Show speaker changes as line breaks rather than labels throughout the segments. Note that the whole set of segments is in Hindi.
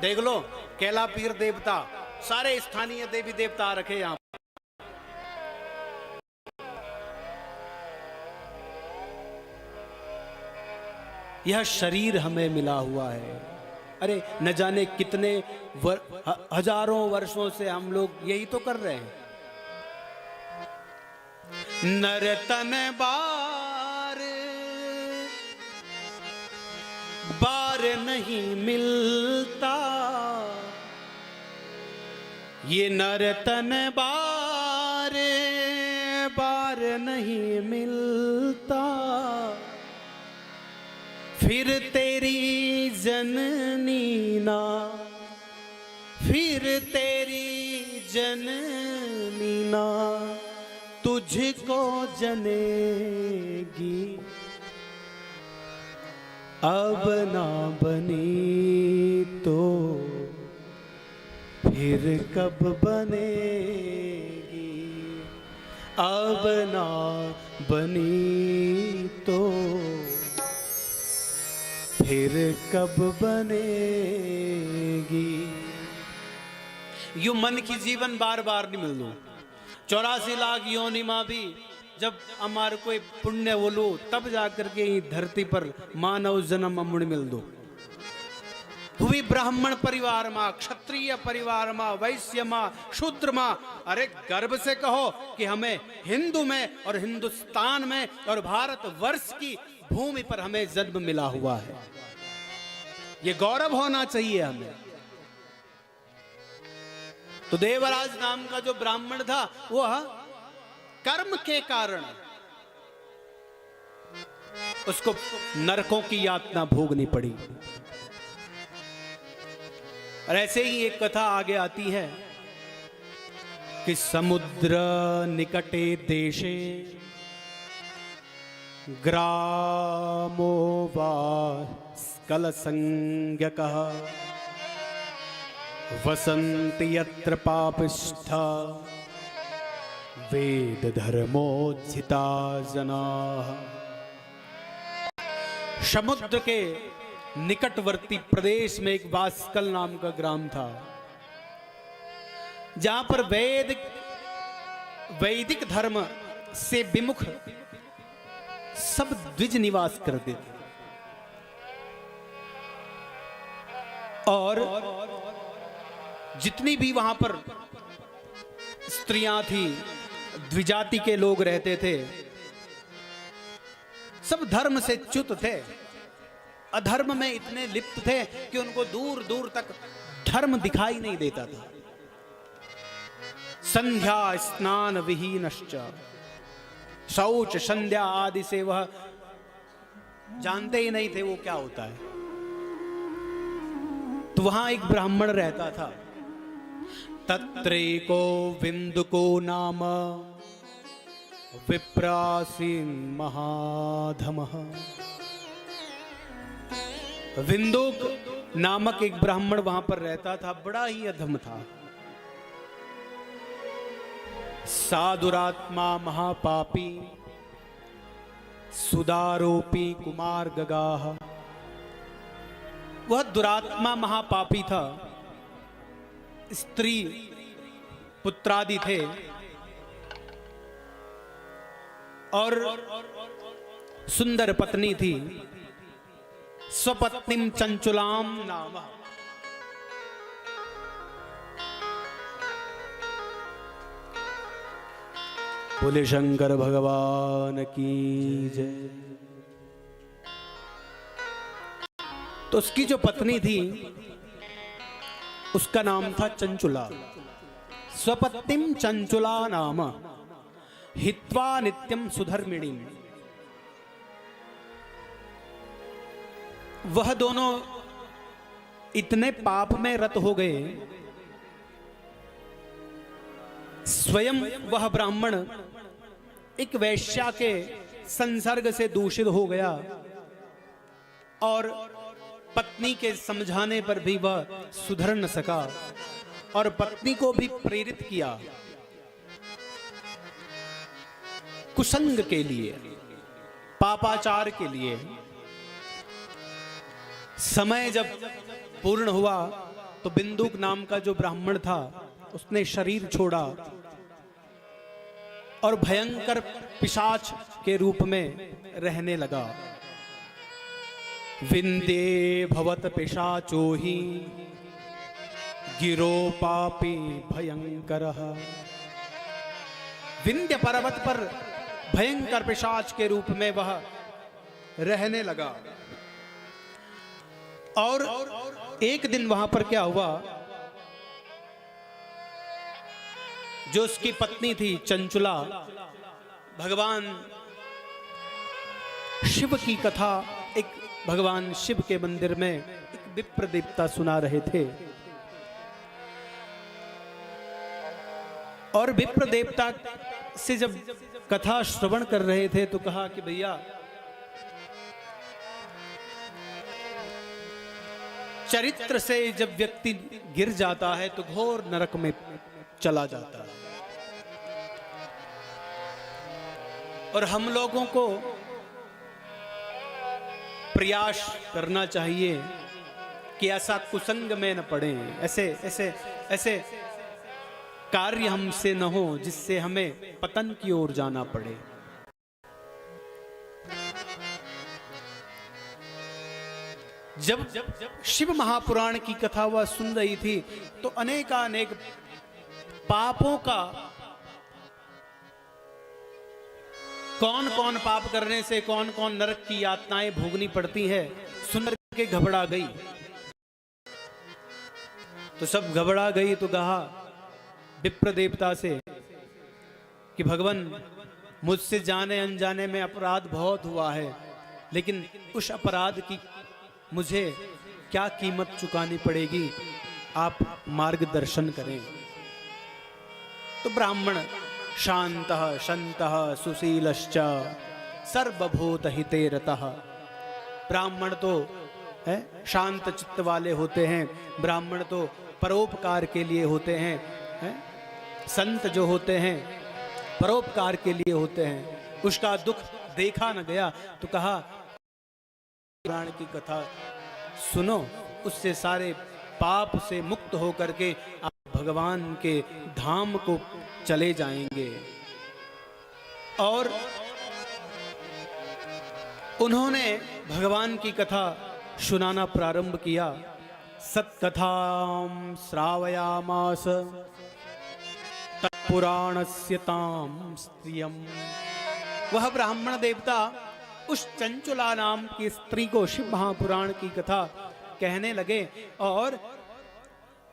देख लो, कैला पीर देवता, सारे स्थानीय देवी देवता रखे यहां। यह शरीर हमें मिला हुआ है। अरे न जाने कितने हजारों वर्षों से हम लोग यही तो कर रहे हैं। नरतन बार बार नहीं मिलता, ये नरतन बार बार नहीं मिलता, फिर तेरी जननी ना, फिर तेरी जननी ना तुझको जनेगी, अब ना बनी तो फिर कब बनेगी, अब ना बनी तो फिर कब बनेगी। यू मन की जीवन बार बार नहीं मिल दो। 84 लाख योनि माँ भी जब हमारे कोई पुण्य बोलो तब जाकर के धरती पर मानव जन्म अमुड़ मिल दो। हुई ब्राह्मण परिवार माँ, क्षत्रिय परिवार माँ, वैश्य माँ, शूद्र माँ। अरे गर्व से कहो कि हमें हिंदू में और हिंदुस्तान में और भारत वर्ष की भूमि पर हमें जन्म मिला हुआ है। ये गौरव होना चाहिए हमें। तो देवराज नाम का जो ब्राह्मण था वह कर्म के कारण उसको नरकों की यातना भोगनी पड़ी। और ऐसे ही एक कथा आगे आती है कि समुद्र निकटे देशे ग्रामो वा स्कलसंज्ञकः वसन्ति यत्र पापिष्ठा वेद धर्मोज्झिता जनाः। समुद्र के निकटवर्ती प्रदेश में एक वास्कल नाम का ग्राम था, जहां पर वैदिक धर्म से विमुख सब द्विज निवास करते थे। और जितनी भी वहां पर स्त्रियां थी, द्विजाति के लोग रहते थे, सब धर्म से च्युत थे, अधर्म में इतने लिप्त थे कि उनको दूर दूर तक धर्म दिखाई नहीं देता था। संध्या स्नान विहीनश्च, शौच संध्या आदि से वह जानते ही नहीं थे वो क्या होता है। तो वहां एक ब्राह्मण रहता था, तत्रेको विन्दुको नाम विप्रासीन महाधमः। विन्दुक नामक एक ब्राह्मण वहां पर रहता था, बड़ा ही अधम था। साधुरात्मा महापापी सुदारोपी कुमार गगाह। वह दुरात्मा महापापी था, स्त्री पुत्रादि थे और सुंदर पत्नी थी, स्वपत्नीम चंचुलाम नाम। बोले शंकर भगवान की जय। तो उसकी जो पत्नी थी उसका नाम था चंचुला। स्वपत्नीम चंचुला नाम हित्वा नित्यम सुधर्मिणी। वह दोनों इतने पाप में रत हो गए, स्वयं वह ब्राह्मण एक वैश्या के संसर्ग से दूषित हो गया और पत्नी के समझाने पर भी वह सुधर न सका और पत्नी को भी प्रेरित किया कुसंग के लिए, पापाचार के लिए। समय जब पूर्ण हुआ तो बिंदुक नाम का जो ब्राह्मण था उसने शरीर छोड़ा और भयंकर पिशाच के रूप में रहने लगा। विंदे भवत पिशाचो ही गिरो पापी भयंकर। विंध्य पर्वत पर भयंकर पिशाच के रूप में वह रहने लगा। और एक दिन वहां पर क्या हुआ, जो उसकी पत्नी थी चंचुला, भगवान शिव की कथा एक भगवान शिव के मंदिर में एक विप्र देवता सुना रहे थे। और विप्र देवता से जब कथा श्रवण कर रहे थे तो कहा कि भैया चरित्र से जब व्यक्ति गिर जाता है तो घोर नरक में चला जाता है। और हम लोगों को प्रयास करना चाहिए कि ऐसा कुसंग में न पड़े, ऐसे ऐसे ऐसे कार्य हमसे न हो जिससे हमें पतन की ओर जाना पड़े। जब शिव महापुराण की कथा वह सुन रही थी तो अनेकानेक पापों का, कौन कौन पाप करने से कौन कौन नरक की यातनाएं भोगनी पड़ती है, सुन के घबरा गई। तो सब घबरा गई तो कहा विप्र देवता से कि भगवान मुझसे जाने अनजाने में अपराध बहुत हुआ है, लेकिन उस अपराध की मुझे क्या कीमत चुकानी पड़ेगी, आप मार्गदर्शन करें। तो ब्राह्मण शांतः शंतः सुशीलश्च सर्वभूत हिते रतः। ब्राह्मण तो है शांत चित्त वाले होते हैं, ब्राह्मण तो परोपकार के लिए होते हैं, संत जो होते हैं परोपकार के लिए होते हैं। उसका दुख देखा न गया तो कहा पुराण की कथा सुनो, उससे सारे पाप से मुक्त होकर के आप भगवान के धाम को चले जाएंगे। और उन्होंने भगवान की कथा सुनाना प्रारंभ किया। सत्कथां श्रावयामास तत्पुराणस्य तां स्त्रियम्। वह ब्राह्मण देवता उस चंचुला नाम की स्त्री को शिव महापुराण की कथा कहने लगे। और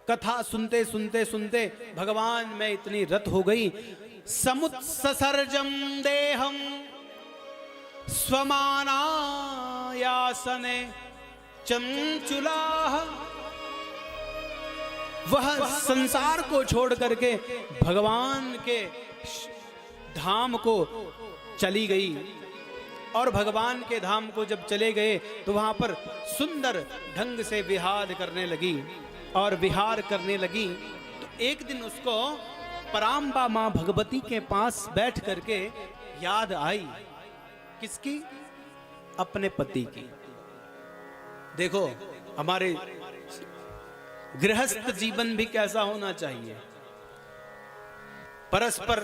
कथा सुनते सुनते सुनते भगवान में इतनी रत हो गई। समुत्सर्जम देहम स्वमानायासने चंचुला। वह संसार को छोड़ करके भगवान के धाम को चली गई। और भगवान के धाम को जब चले गए तो वहां पर सुंदर ढंग से विहार करने लगी। और विहार करने लगी तो एक दिन उसको पराम्बा मां भगवती के पास बैठ करके याद आई। किसकी? अपने पति की। देखो हमारे गृहस्थ जीवन भी कैसा होना चाहिए, परस्पर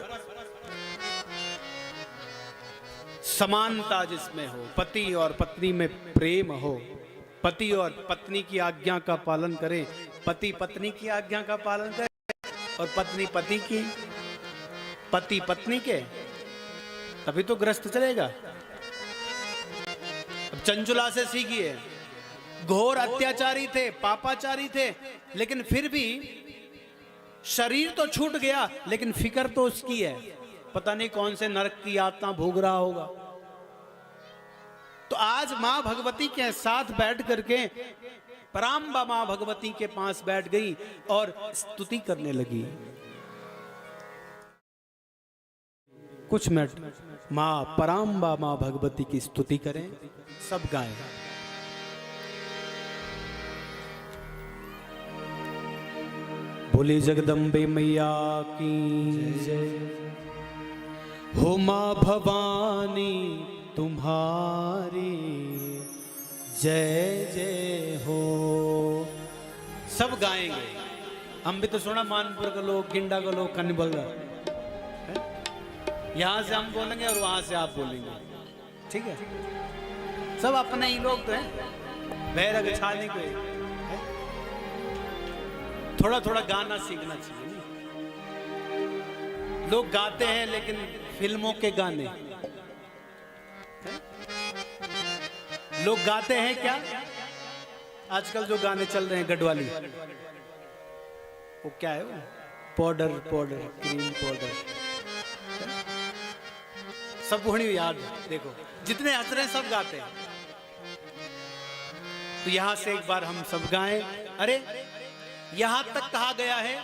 समानता जिसमें हो, पति और पत्नी में प्रेम हो, पति और पत्नी की आज्ञा का पालन करे, पति पत्नी की आज्ञा का पालन करे और पत्नी पति की, पति पत्नी के, तभी तो गृहस्थ चलेगा। अब चंचुला से सीखिए, घोर अत्याचारी थे, पापाचारी थे, लेकिन फिर भी शरीर तो छूट गया लेकिन फिक्र तो उसकी है, पता नहीं कौन से नरक की यातना भोग रहा होगा। तो आज मां भगवती के साथ बैठ करके पराम्बा मां भगवती के पास बैठ गई और स्तुति करने लगी। कुछ मिनट मां पराम्बा मां भगवती की स्तुति करें, सब गाएं। बोले जगदम्बे मैया की जय। हो मां भवानी तुम्हारी जय जय हो। सब गाएंगे। हम भी तो सुना मानपुर के लोग, गिंडा के लोग कन्नी बोल रहे, यहां से हम बोलेंगे और वहां से आप बोलेंगे, ठीक है? सब अपने ही लोग तो हैं, बैरग छाने को है? थोड़ा थोड़ा गाना सीखना चाहिए। लोग गाते हैं लेकिन फिल्मों के गाने, लोग गाते हैं क्या? आजकल जो गाने चल रहे हैं गढ़वाली, वो क्या है? वो पाउडर पाउडर क्रीम पाउडर, सब वही याद है। देखो जितने हंस रहे हैं सब गाते हैं, तो यहां से एक बार हम सब गाएं। अरे यहां तक कहा गया है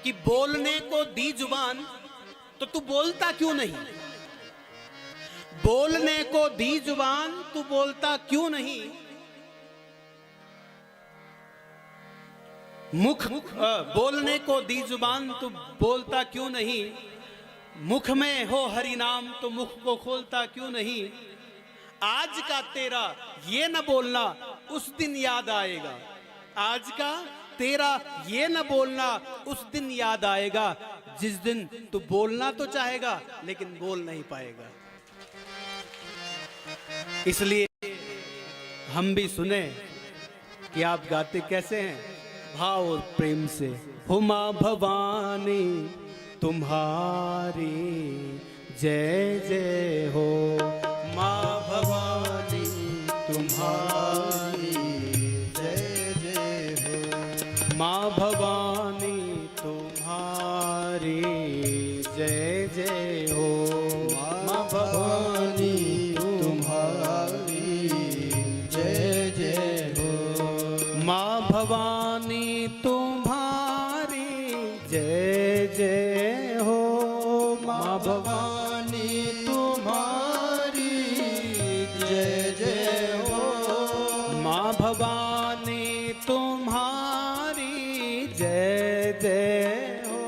कि बोलने को दी जुबान, तो तू बोलता क्यों नहीं? बोलने को दी जुबान, तू बोलता क्यों नहीं? बोलने को दी जुबान, तू बोलता क्यों नहीं? मुख में हो हरि नाम, तो मुख को खोलता क्यों नहीं? आज का तेरा ये न बोलना उस दिन याद आएगा, आज का तेरा ये न बोलना उस दिन याद आएगा, जिस दिन तू बोलना तो चाहेगा लेकिन बोल नहीं पाएगा। इसलिए हम भी सुने कि आप गाते कैसे हैं, भाव और प्रेम से। हो माँ भवानी तुम्हारी जय जय हो, माँ भवानी तुम्हारी जय जय हो, माँ भवानी तुम्हारी जय जय हो, माँ भवानी तुम्हारी जय जय हो, माँ भवानी तुम्हारी जय जय हो, माँ भवानी तुम्हारी जय जय हो, माँ भवानी तुम्हारी जय जय हो,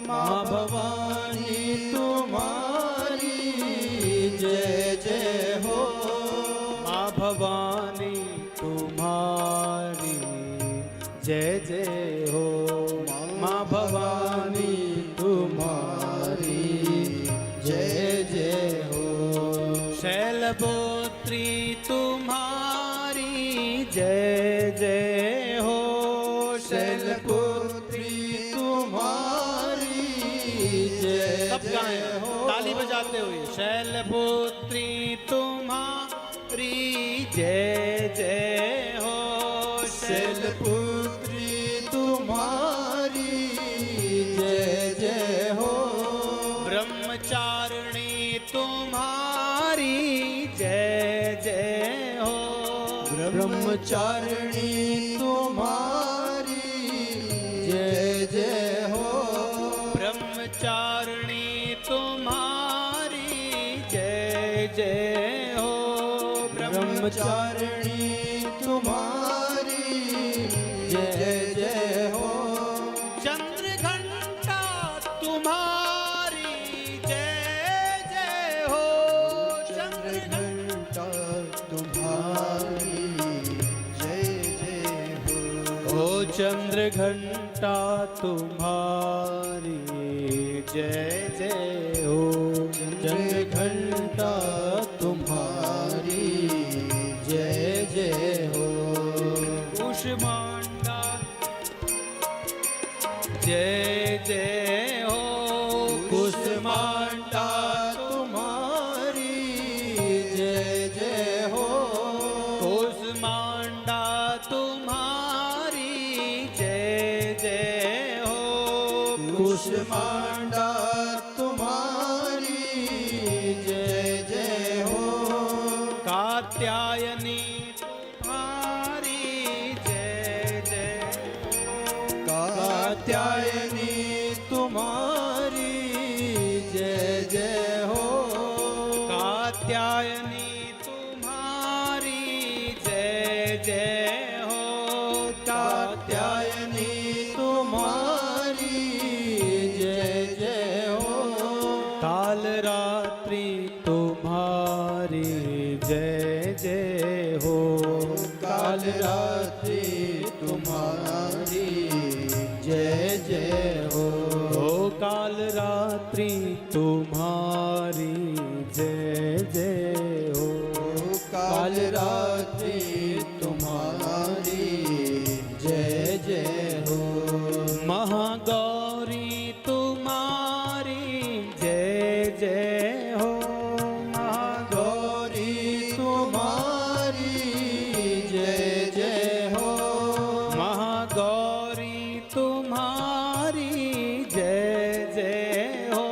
माँ भवानी तुम्हारी जय जय हो, माँ भवानी तुम्हारी जय जय हो, माँ भवानी तुम्हारी जय जय हो, शैलपुत्री तुम्हारी जय जय हो, शैलपुत्री तुम्हारी जय सब गाएं ताली बजाते हुए, शैलपुत्री तुम्हारी जय जय हो, शैलपुत्री तुम्हारी जय जय हो, ब्रह्मचारिणी तुम्हारी जय जय हो, ब्रह्मचारिणी तुम्हारी जय जय हो, ब्रह्मचारिणी तुम्हारी जय जय हो, ब्रह्मचारिणी तुम्हारी जय जय हो, चंद्र घंटा तुम्हारी जय जय हो, चंद्र घंटा तुम्हारी जय जय हो, ओ चंद्र घंटा तुम्हारी जय जय हो, चंद्र घंटा तुम्हारी जय जय हो, कुष्मांडा जय जय हो, कुष्मांडा तुम्हारी जय जय हो, कुष्मांडा तुम्हारी जय जय हो, कुष्मांडा तुम्हारी जय जय हो, कात्यायनी तुम्हारी जय जय, कात्यायनी तुम्हारी जय जय हो, कात्यायनी तुम्हारी जय जय हो, कात्यायनी तुम्हारी जय जय हो, काल रात्रि तुम्हारी जय जय हो, काल रात्रि तुम्हारी रात्रि तुम्हारी जय जय हो।
काल रात्रि तुम्हारी जय जय हो।
महागौरी तुम्हारी जय जय हो।
महागौरी तुम्हारी जय जय हो।
महागौरी तुम्हारी जय जय हो।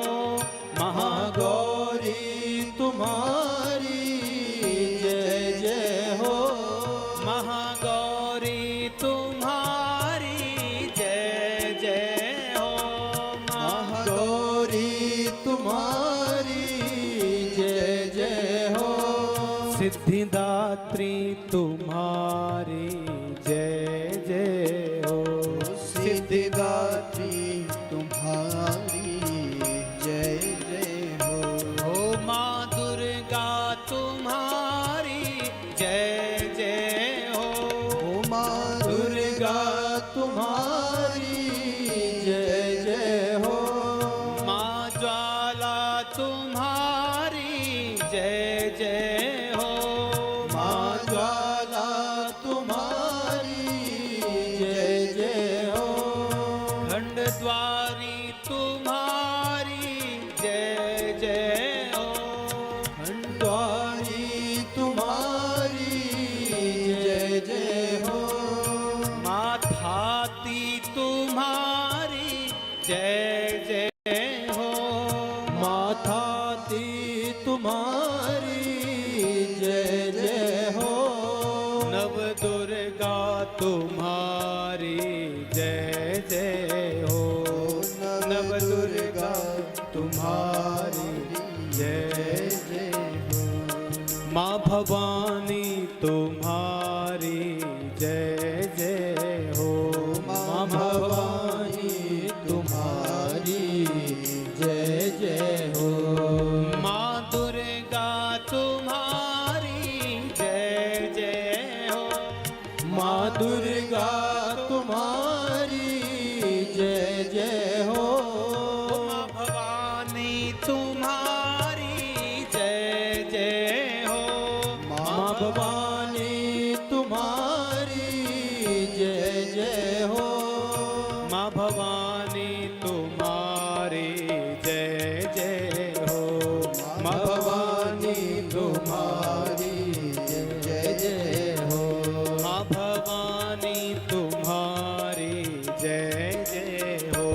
महागौरी तुम्हारी जय जय हो।
महागौरी तुम्हारी जय जय हो।
महागौरी तुम्हारी जय जय हो।
सिद्धिदात्री तुम्हारी जय जय हो।
सिद्धिदात्री तुम्हारी जय जय हो।
हो माँ दुर्गा तुम्हारी जय जय हो।
ओ माँ दुर्गा तुम्हारी जय जय हो।
माँ ज्वाला तुम्हारी जय जय हो।
माँ ज्वाला तुम्हारी जय जय हो।
खंडद्वारी तुम्हारी जय जय हो।
खंडद्वारी तुम्हारी जय जय हो।
माथाती तुम्हारी जय जय हो।
माथाती तुम्हारी जय जय हो।
नव दुर्गा तुम्हारी जय जय हो। नव दुर्गा तुम्हारी जय
जय हो।
माँ भवानी तुम्हारी जय जय हो।
माँ भवानी तुम्हारी जय जय हो।
माँ दुर्गा तुम्हारी जय जय हो।
माँ दुर्गा तुम्हारी जय जय हो।
माँ भवानी तुम्हारी जय जय हो।
माँ भवानी तुम्हारी जय जय हो।
माँ भवानी तुम्हारी जय जय हो।
माँ भवानी तुम्हारी जय जय हो।
माँ भवानी तुम्हारी जय जय हो।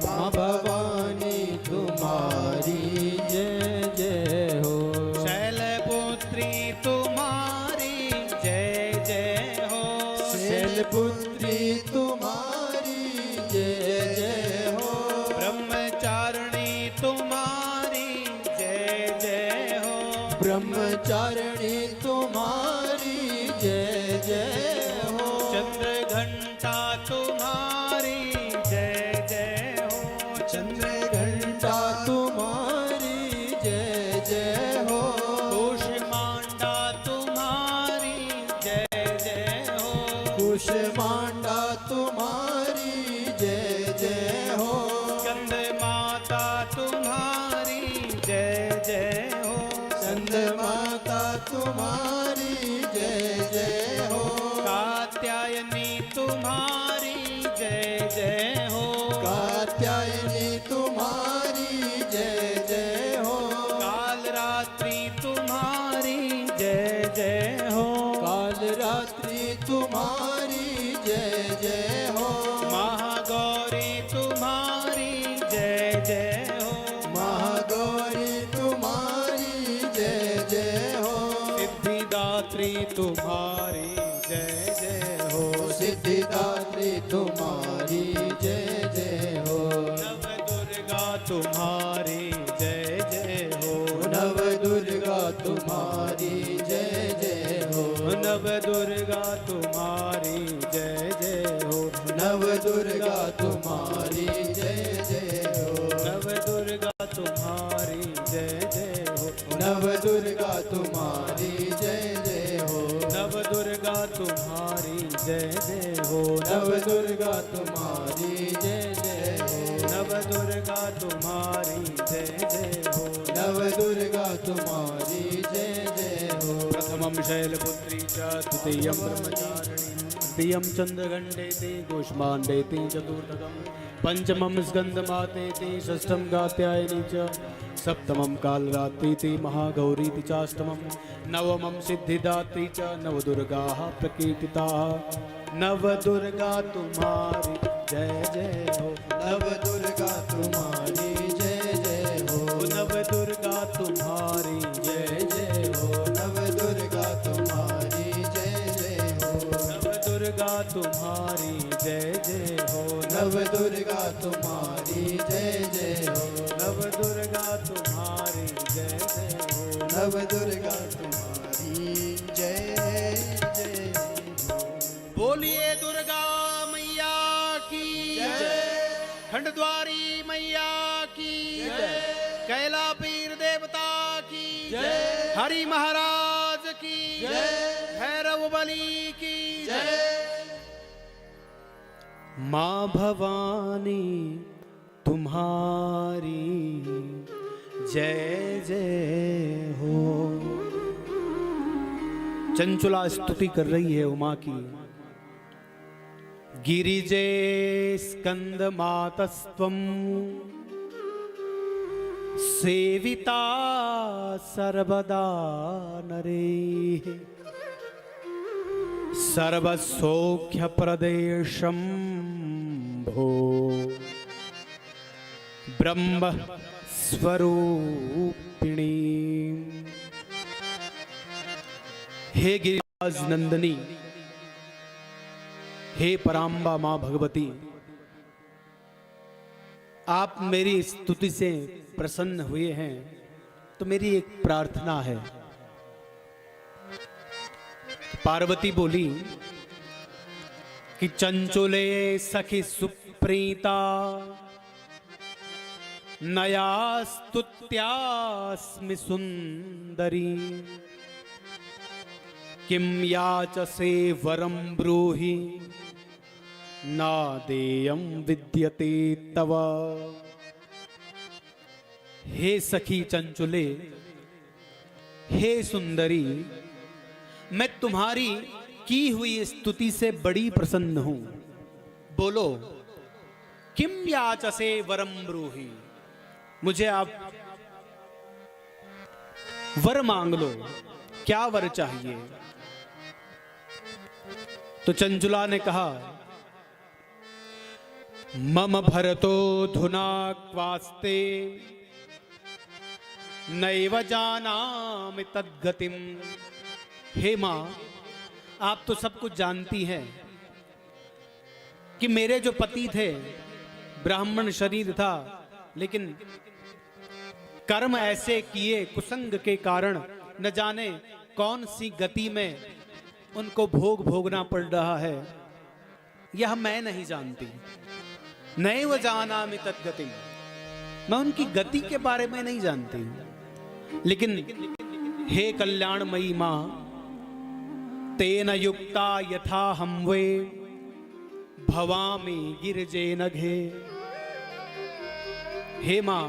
माँ भवानी तुम्हारी जय जय हो।
शैलपुत्री तुम्हारी जय जय हो।
शैलपुत्री तुम्हारी जय जय हो।
ब्रह्मचारिणी तुम्हारी जय जय हो।
ब्रह्मचारिणी तुम्हारी जय जय हो।
चंद्र घंटा तुम्हारी जय जय हो।
चंद्र घंटा तुम्हारी जय जय हो।
कुष्मांडा तुम्हारी जय जय हो।
कुष्मांडा तुम्हारी जय जय हो।
स्कंद माता तुम्हारी जय जय हो।
चंद माता तुम्हारी जय जय हो।
कात्यायनी तुम्हारी जय जय हो।
कात्यायनी तुम्हारी जय जय हो।
काल रात्रि तुम्हारी जय जय हो।
काल रात्रि तुम्हारी जय जय हो।
महागौरी तुम्हारी जय जय हो।
महागौरी तुम्हारी जय जय हो।
सिद्धिदात्री तुम्हारी जय जय हो।
सिद्धिदात्री तुम्हारी जय जय हो।
नव दुर्गा तुम्हारी जय जय हो।
नव दुर्गा तुम्हारी जय जय हो।
नव दुर्गा तुम्हारी जय जय हो।
नव दुर्गा तुम्हारी जय जय हो।
नव दुर्गा तुम्हारी जय जय हो।
नव दुर्गा तुम्हारी जय जय हो।
नव दुर्गा तुम्हारी जय जय हो।
नव दुर्गा तुम्हारी जय जय हो।
नव दुर्गा तुम्हारी प्रथमं शैलपुत्री च द्वितीयं ब्रह्मचारिणी तृतीयं चन्द्रघण्टेति कूष्माण्डेति चतुर्थकं पंचमं स्कन्दमातेति षष्ठं कात्यायनी च सप्तमं कालरात्रीति महागौरीति चाष्टमं नवमं सिद्धिदात्री च नवदुर्गाः प्रकीर्तिताः। नवदुर्गा तुम्हारी जय जय हो,
नवदुर्गा तुम्हारी जय जय हो,
नवदुर्गा तुम्हारी जय जय हो,
नवदुर्गा तुम्हारी जय जय हो,
नवदुर्गा तुम्हारी जय जय हो,
नवदुर्गा तुम्हारी जय जय हो,
नवदुर्गा तुम्हारी जय जय हो,
नवदुर्गा तुम्हारी जय जय हो।
बोलिए दुर्गा मैया की जय, खंडद्वारी मैया की जय, कैला पीर देवता की जय, हरि महाराज की जय, भैरव बली की जय। माँ भवानी तुम्हारी जय जय हो। चंचुला स्तुति कर रही है उमा की। गिरिजे स्कंद मातस्त्वं सेविता सर्वदा नरैः सर्वसौख्य प्रदेशं भो ब्रह्म स्वरूपिणी। हे गिरिराज नंदिनी, हे पराम्बा मां भगवती, आप मेरी स्तुति से प्रसन्न हुए हैं तो मेरी एक प्रार्थना है। पार्वती बोली कि चंचुले सखी सुप्रीता नया स्तुत्यास्मि सुंदरी किम याचसे वरम ब्रूहि ना देयं विद्यते तव। हे सखी चंचुले, हे सुंदरी, मैं तुम्हारी की हुई स्तुति से बड़ी प्रसन्न हूं। बोलो, किम याचसे वरम ब्रूहि, मुझे आप वर मांग लो, क्या वर चाहिए? तो चंचुला ने कहा, मम भरतो धुना क्वास्ते नैव जानामि तद्गतिम। हे मां, आप तो सब कुछ जानती हैं कि मेरे जो पति थे, ब्राह्मण शरीर था, लेकिन कर्म ऐसे किए कुसंग के कारण न जाने कौन सी गति में उनको भोग भोगना पड़ रहा है, यह मैं नहीं जानती। नैव जानामि तद्गतिम, मैं उनकी गति के बारे में नहीं जानती। लेकिन हे कल्याणमयी मां, तेन युक्ता यथा हम वे भवामि गिरिजे नघे। हे मां,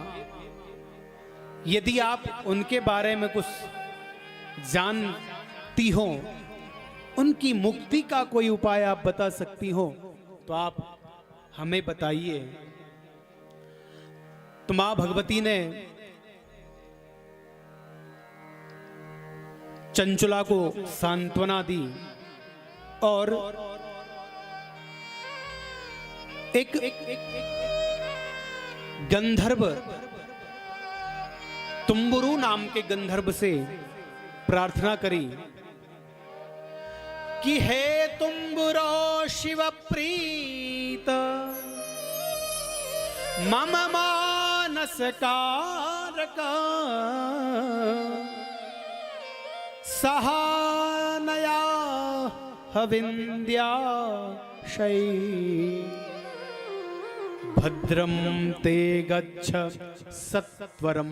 यदि आप उनके बारे में कुछ जानती हो, उनकी मुक्ति का कोई उपाय आप बता सकती हो तो आप हमें बताइए। तो मां भगवती ने चंचुला को सांत्वना दी और एक गंधर्व, तुम्बुरु नाम के गंधर्व से प्रार्थना करी कि हे तुम्बुरो शिव प्रीत मम मानस कारका सहानया हविंद्या शै भद्रम ते गच्छ सत्वरम।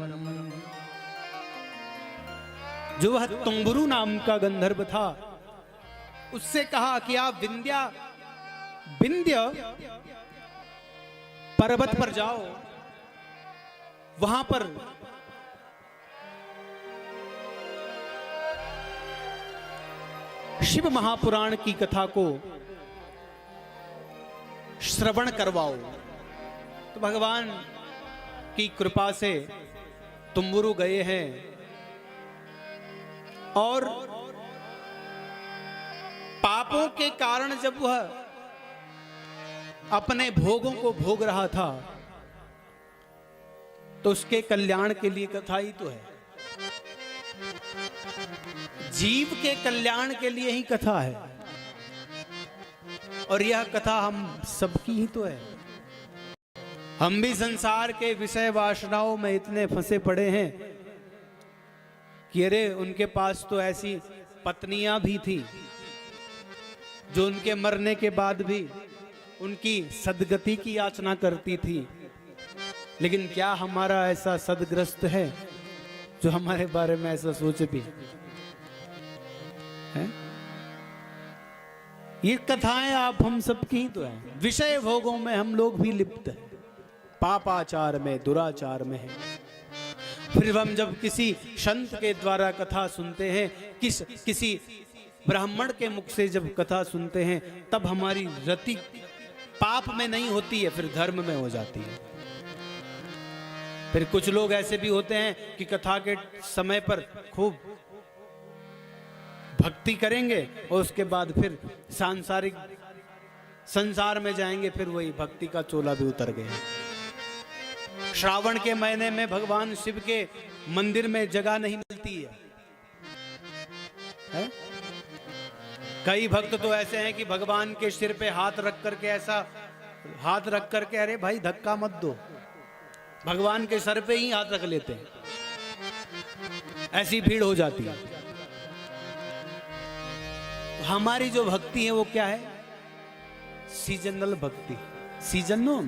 जो वह तुम्बुरु नाम का गंधर्व था, उससे कहा कि आप विंध्य पर्वत पर जाओ, वहां पर शिव महापुराण की कथा को श्रवण करवाओ। तो भगवान की कृपा से तुम्बुरु गए हैं और पापों के कारण जब वह अपने भोगों को भोग रहा था तो उसके कल्याण के लिए कथा ही तो है। जीव के कल्याण के लिए ही कथा है और यह कथा हम सबकी ही तो है। हम भी संसार के विषय वासनाओं में इतने फंसे पड़े हैं कि अरे उनके पास तो ऐसी पत्नियां भी थी जो उनके मरने के बाद भी उनकी सदगति की याचना करती थी, लेकिन क्या हमारा ऐसा सदग्रस्त है जो हमारे बारे में ऐसा सोचे भी है? ये कथाएं आप हम सबकी ही तो है। विषय भोगों में हम लोग भी लिप्त हैं, पापाचार में, दुराचार में है। फिर हम जब किसी संत के द्वारा कथा सुनते हैं, किसी ब्राह्मण के मुख से जब कथा सुनते हैं, तब हमारी रति पाप में नहीं होती है, फिर धर्म में हो जाती है। फिर कुछ लोग ऐसे भी होते हैं कि कथा के समय पर खूब भक्ति करेंगे और उसके बाद फिर सांसारिक संसार में जाएंगे, फिर वही भक्ति का चोला भी उतर गया। श्रावण के महीने में भगवान शिव के मंदिर में जगह नहीं मिलती है? कई भक्त तो ऐसे हैं कि भगवान के सिर पे हाथ रख करके ऐसा हाथ रख करके, अरे भाई धक्का मत दो, भगवान के सर पे ही हाथ रख लेते हैं, ऐसी भीड़ हो जाती है। तो हमारी जो भक्ति है वो क्या है? सीजनल भक्ति। सीजन नो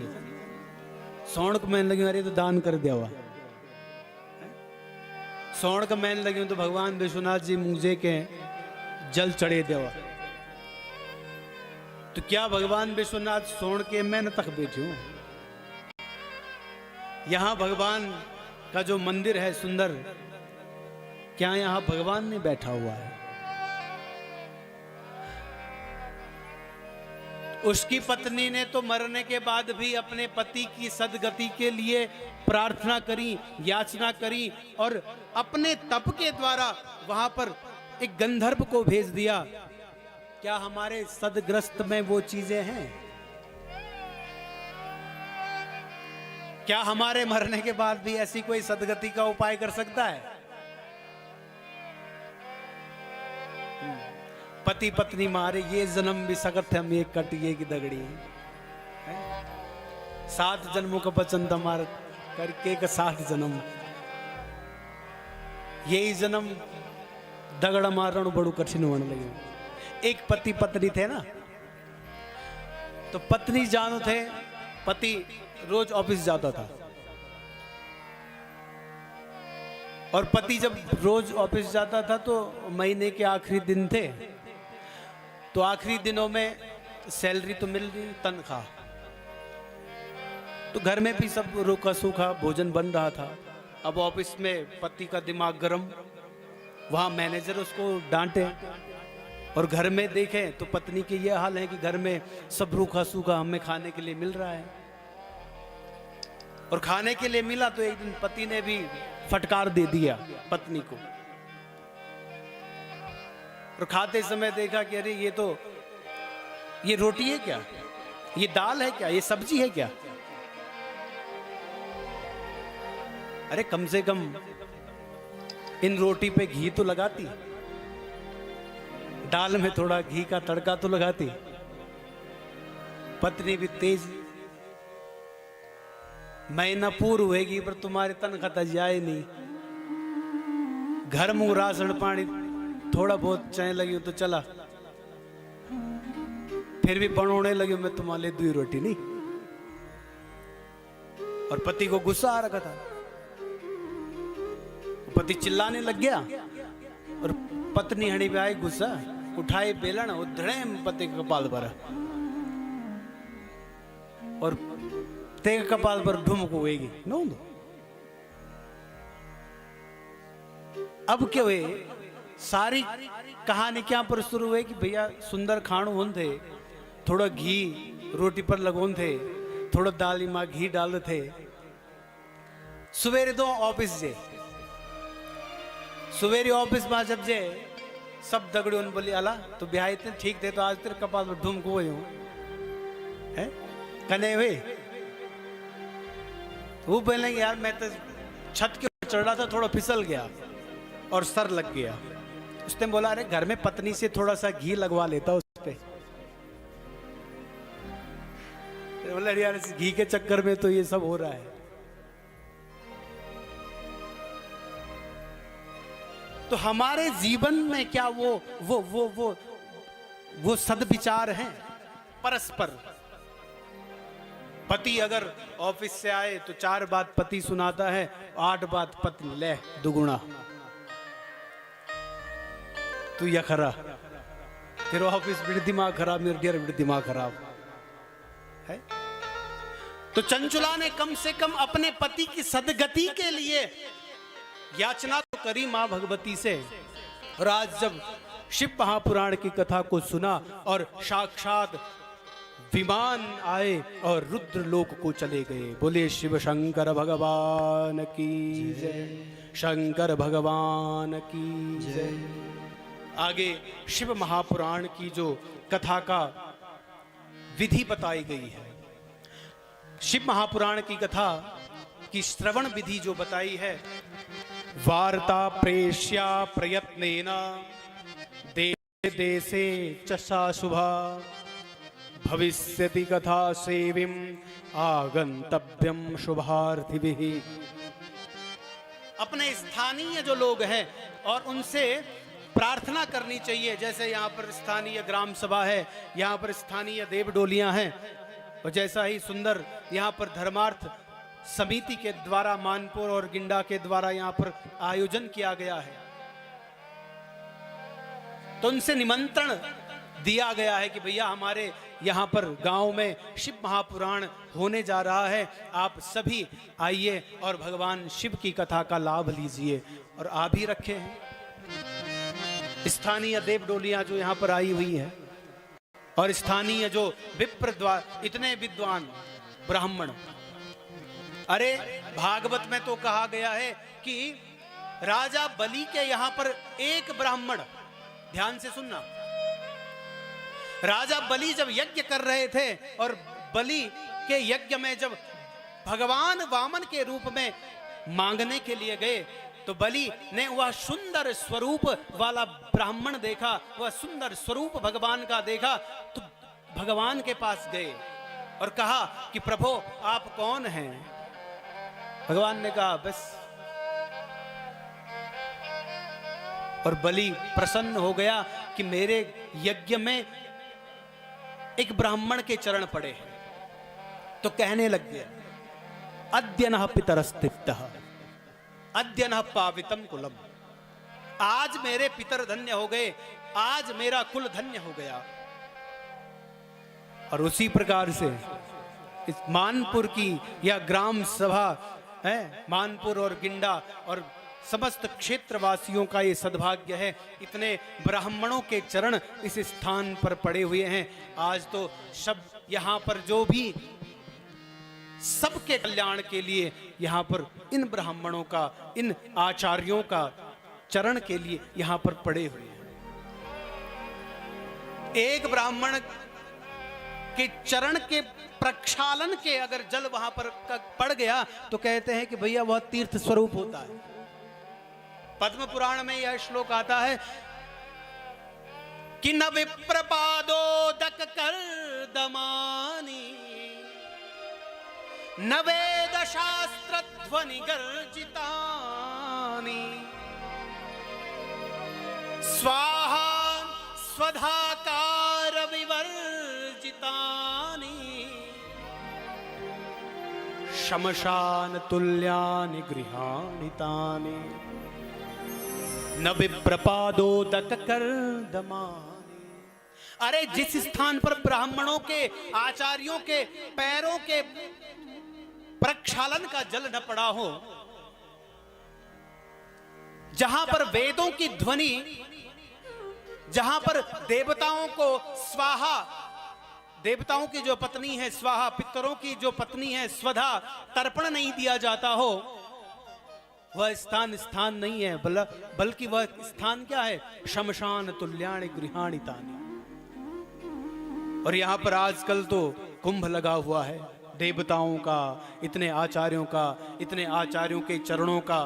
सौणक मैन लगी अरे तो दान कर दिया हुआ, सौणक मैन लगी तो भगवान विश्वनाथ जी मुझे के जल चढ़े देवा। तो क्या भगवान विश्वनाथ सोण के मैन तक बैठे हूं? यहां भगवान का जो मंदिर है सुंदर, क्या यहां भगवान नहीं बैठा हुआ है? उसकी पत्नी ने तो मरने के बाद भी अपने पति की सदगति के लिए प्रार्थना करी, याचना करी और अपने तप के द्वारा वहां पर एक गंधर्व को भेज दिया। क्या हमारे सदग्रस्त में वो चीजें हैं? क्या हमारे मरने के बाद भी ऐसी कोई सदगति का उपाय कर सकता है? पति पत्नी मारे ये जन्म भी सकत हम एक कटिए की दगड़ी, 7 जन्मों का वचन तमार करके का 7 जन्म, यही जन्म दगड़ मारण बड़ू कठिन होने लगे। एक पति पत्नी थे ना, तो पत्नी जानो थे, पति रोज ऑफिस जाता था और पति जब रोज ऑफिस जाता था तो महीने के आखिरी दिन थे, तो आखिरी दिनों में सैलरी तो मिल रही, तनख्वाह, तो घर में भी सब रूखा सूखा भोजन बन रहा था। अब ऑफिस में पति का दिमाग गर्म, वहां मैनेजर उसको डांटे और घर में देखें तो पत्नी के ये हाल है कि घर में सब रूखा सूखा हमें खाने के लिए मिल रहा है। और खाने के लिए मिला तो एक दिन पति ने भी फटकार दे दिया पत्नी को, और खाते समय देखा कि अरे ये रोटी है क्या, ये दाल है क्या, ये सब्जी है क्या? अरे कम से कम इन रोटी पे घी तो लगाती, दाल में थोड़ा घी का तड़का तो लगाती। पत्नी भी तेज, महीना पूर्व होगी पर तुम्हारी तनख्वाह तो जाए नहीं, घर में राशन पानी थोड़ा बहुत चाय लगी तो चला, फिर भी बनोने लगी मैं तुम्हारे लिए 2 रोटी नहीं। और पति को गुस्सा आ रखा था, पति चिल्लाने लग गया और पत्नी हणी पे आई गुस्सा, उठाए बेलन उधड़े पति के कपाल पर और ते कपाल पर ढुमक हुएगी। अब क्या हुए सारी कहानी क्या पर शुरू हुई कि भैया सुंदर खाण होन थे, थोड़ा घी रोटी पर लगोन थे, थोड़ा दाली माँ घी डाल थे। सवेरे दो ऑफिस जे, सवेरे ऑफिस में जब जे सब दगड़े उन बोली अला तो ब्याह इतने ठीक थे तो आज तेरे कपाल में ढूम को है कने हुए। वो बोलेंगे यार मैं तो छत के ऊपर चढ़ रहा था, थोड़ा फिसल गया और सर लग गया। उसने बोला अरे घर में पत्नी से थोड़ा सा घी लगवा लेता उस पे। बोला यार इस घी के चक्कर में तो ये सब हो रहा है। तो हमारे जीवन में क्या वो सद्विचार हैं परस्पर। पति अगर ऑफिस से आए तो 4 बात पति सुनाता है, 8 बात पत्नी ले दुगुना तू या खरा, तेरा ऑफिस भी दिमाग खराब, मेरे डियर भी दिमाग खराब है। तो चंचुला ने कम से कम अपने पति की सदगति के लिए याचना तो करी मां भगवती से। और आज जब शिव महापुराण की कथा को सुना और साक्षात विमान आए और रुद्र लोक को चले गए। बोले शिव शंकर भगवान की जय, शंकर भगवान की जय। आगे शिव महापुराण की जो कथा का विधि बताई गई है, शिव महापुराण की कथा की श्रवण विधि जो बताई है, वार्ता प्रेष्या प्रयत्नेन देशे देशे च सा शुभा भविष्यति कथा सेविम आगंतव्यम शुभार्थिभिः। अपने स्थानीय जो लोग हैं और उनसे प्रार्थना करनी चाहिए। जैसे यहाँ पर स्थानीय ग्राम सभा है, यहाँ पर स्थानीय देवडोलियां हैं, और जैसा ही सुंदर यहाँ पर धर्मार्थ समिति के द्वारा मानपुर और गिंडा के द्वारा यहाँ पर आयोजन किया गया है, तो उनसे निमंत्रण दिया गया है कि भैया हमारे यहाँ पर गांव में शिव महापुराण होने जा रहा है, आप सभी आइए और भगवान शिव की कथा का लाभ लीजिए। और आ भी रखे हैं स्थानीय देवडोलियां जो यहाँ पर आई हुई है, और स्थानीय जो विप्र द्वार इतने विद्वान ब्राह्मण। अरे भागवत में तो कहा गया है कि राजा बलि के यहाँ पर एक ब्राह्मण, ध्यान से सुनना, राजा बलि जब यज्ञ कर रहे थे और बलि के यज्ञ में जब भगवान वामन के रूप में मांगने के लिए गए, तो बलि ने वह सुंदर स्वरूप वाला ब्राह्मण देखा, वह सुंदर स्वरूप भगवान का देखा, तो भगवान के पास गए और कहा कि प्रभु आप कौन हैं। भगवान ने कहा बस, और बलि प्रसन्न हो गया कि मेरे यज्ञ में एक ब्राह्मण के चरण पड़े हैं। तो कहने लग गया अद्य नः पितरस्तिष्ठः अद्य नः पावितम कुलम, आज मेरे पितर धन्य हो गए, आज मेरा कुल धन्य हो गया। और उसी प्रकार से इस मानपुर की या ग्राम सभा है, मानपुर और गिंडा और समस्त क्षेत्रवासियों का ये सद्भाग्य है, इतने ब्राह्मणों के चरण इस स्थान पर पड़े हुए हैं। आज तो सब यहाँ पर जो भी सबके कल्याण के लिए यहाँ पर इन ब्राह्मणों का, इन आचार्यों का चरण के लिए यहाँ पर पड़े हुए हैं। एक ब्राह्मण के चरण के प्रक्षालन के अगर जल वहां पर पड़ गया तो कहते हैं कि भैया वह तीर्थ स्वरूप होता है। पद्म पुराण में यह श्लोक आता है कि न विप्रपादोदक कर्दमानि न वेद शास्त्र ध्वनि गर्जितानि स्वाहा स्वधाकार विवर्जितानि शमशान तुल्यानि गृहाणि तानि न विप्रपादोदक कर्दमानि। अरे जिस स्थान पर ब्राह्मणों के, आचार्यों के पैरों के प्रक्षालन का जल न पड़ा हो, जहां पर वेदों की ध्वनि जहां पर देवताओं को स्वाहा, देवताओं की जो पत्नी है स्वाहा, पितरों की जो पत्नी है स्वधा, तर्पण नहीं दिया जाता हो, वह स्थान स्थान नहीं है, बल्कि वह स्थान क्या है? शमशान तुल्याणि गृहाणि तानि। और यहां पर आजकल तो कुंभ लगा हुआ है, देवताओं का, इतने आचार्यों का, इतने आचार्यों के चरणों का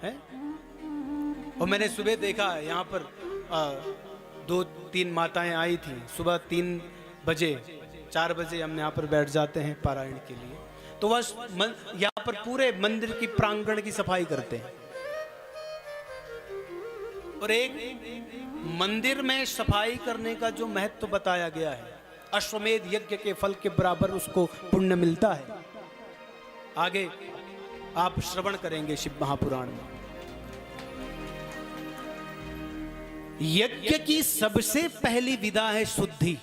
है। और मैंने सुबह देखा यहाँ पर 2-3 माताएं आई थी, सुबह 3 बजे 4 बजे हम यहाँ पर बैठ जाते हैं पारायण के लिए, तो वह यहाँ पर पूरे मंदिर की प्रांगण की सफाई करते हैं। और एक मंदिर में सफाई करने का जो महत्व बताया गया है, अश्वमेध यज्ञ के फल के बराबर उसको पुण्य मिलता है। आगे आप श्रवण करेंगे शिव महापुराण में। यज्ञ की सबसे पहली विधा है शुद्धि।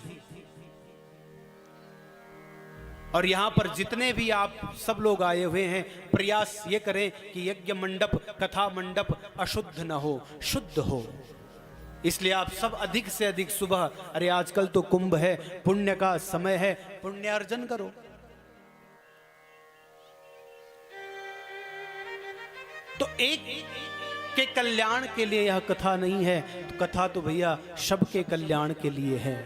और यहां पर जितने भी आप सब लोग आए हुए हैं, प्रयास ये करें कि यज्ञ मंडप, कथा मंडप अशुद्ध न हो, शुद्ध हो। इसलिए आप सब अधिक से अधिक सुबह, अरे आजकल तो कुंभ है, पुण्य का समय है, पुण्य अर्जन करो। तो एक के कल्याण के लिए यह कथा नहीं है, तो कथा तो भैया सबके कल्याण के लिए है।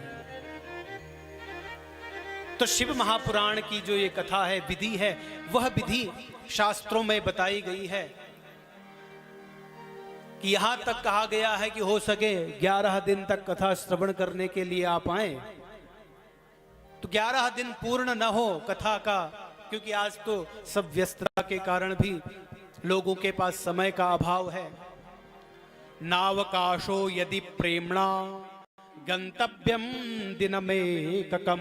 तो शिव महापुराण की जो ये कथा है, विधि है, वह विधि शास्त्रों में बताई गई है कि यहां तक कहा गया है कि हो सके 11 दिन तक कथा श्रवण करने के लिए आप आए। तो 11 दिन पूर्ण न हो कथा का, क्योंकि आज तो सब व्यस्तता के कारण भी लोगों के पास समय का अभाव है। नावकाशो यदि प्रेमणा गंतव्यम दिनमेककम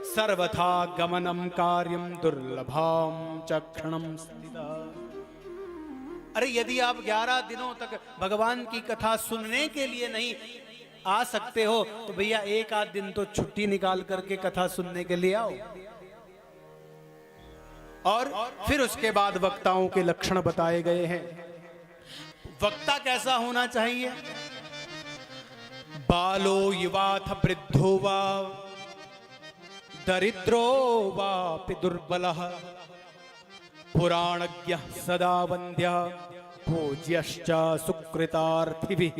सर्वथा गमनम कार्यम दुर्लभम चक्षणम स्थिता। अरे यदि आप 11 दिनों तक भगवान की कथा सुनने के लिए नहीं आ सकते हो, तो भैया 1-8 दिन तो छुट्टी निकाल करके कथा सुनने के लिए आओ। और फिर उसके बाद वक्ताओं के लक्षण बताए गए हैं। वक्ता कैसा होना चाहिए? बालो युवाथ वृद्धो वा दरिद्रो वापि दुर्बलः पुराणज्ञ सदा वन्द्य पूज्यश्च सुकृतार्थिभिः।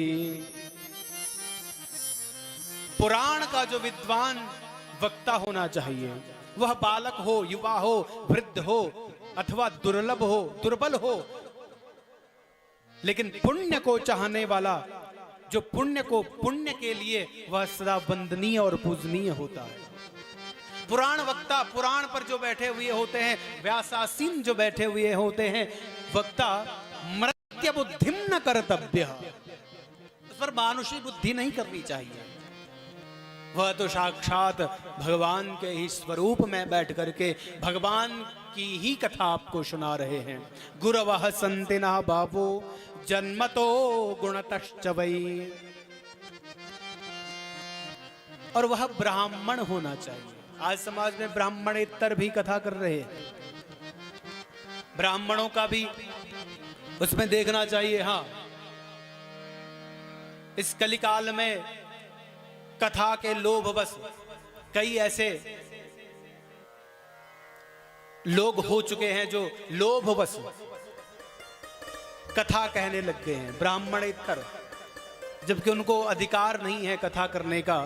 पुराण का जो विद्वान वक्ता होना चाहिए, वह बालक हो, युवा हो, वृद्ध हो, अथवा दुर्लभ हो, दुर्बल हो, लेकिन पुण्य को चाहने वाला, जो पुण्य के लिए वह सदा वंदनीय और पूजनीय होता है। पुराण वक्ता, पुराण पर जो बैठे हुए होते हैं, व्यासासीन जो बैठे हुए होते हैं वक्ता, मर्त्य बुद्धिम न कर्तव्य, उस पर मानुषी बुद्धि नहीं करनी चाहिए। वह तो साक्षात भगवान के ही स्वरूप में बैठ करके भगवान की ही कथा आपको सुना रहे हैं। गुरवः संतिनः बाबो जन्मतो गुणतश्च वै। और वह ब्राह्मण होना चाहिए। आज समाज में ब्राह्मणेतर भी कथा कर रहे हैं, ब्राह्मणों का भी उसमें देखना चाहिए। हाँ, इस कलिकाल में कथा के लोभवश कई ऐसे लोग हो चुके हैं जो लोभवश कथा कहने लग गए हैं ब्राह्मणेतर, जबकि उनको अधिकार नहीं है कथा करने का।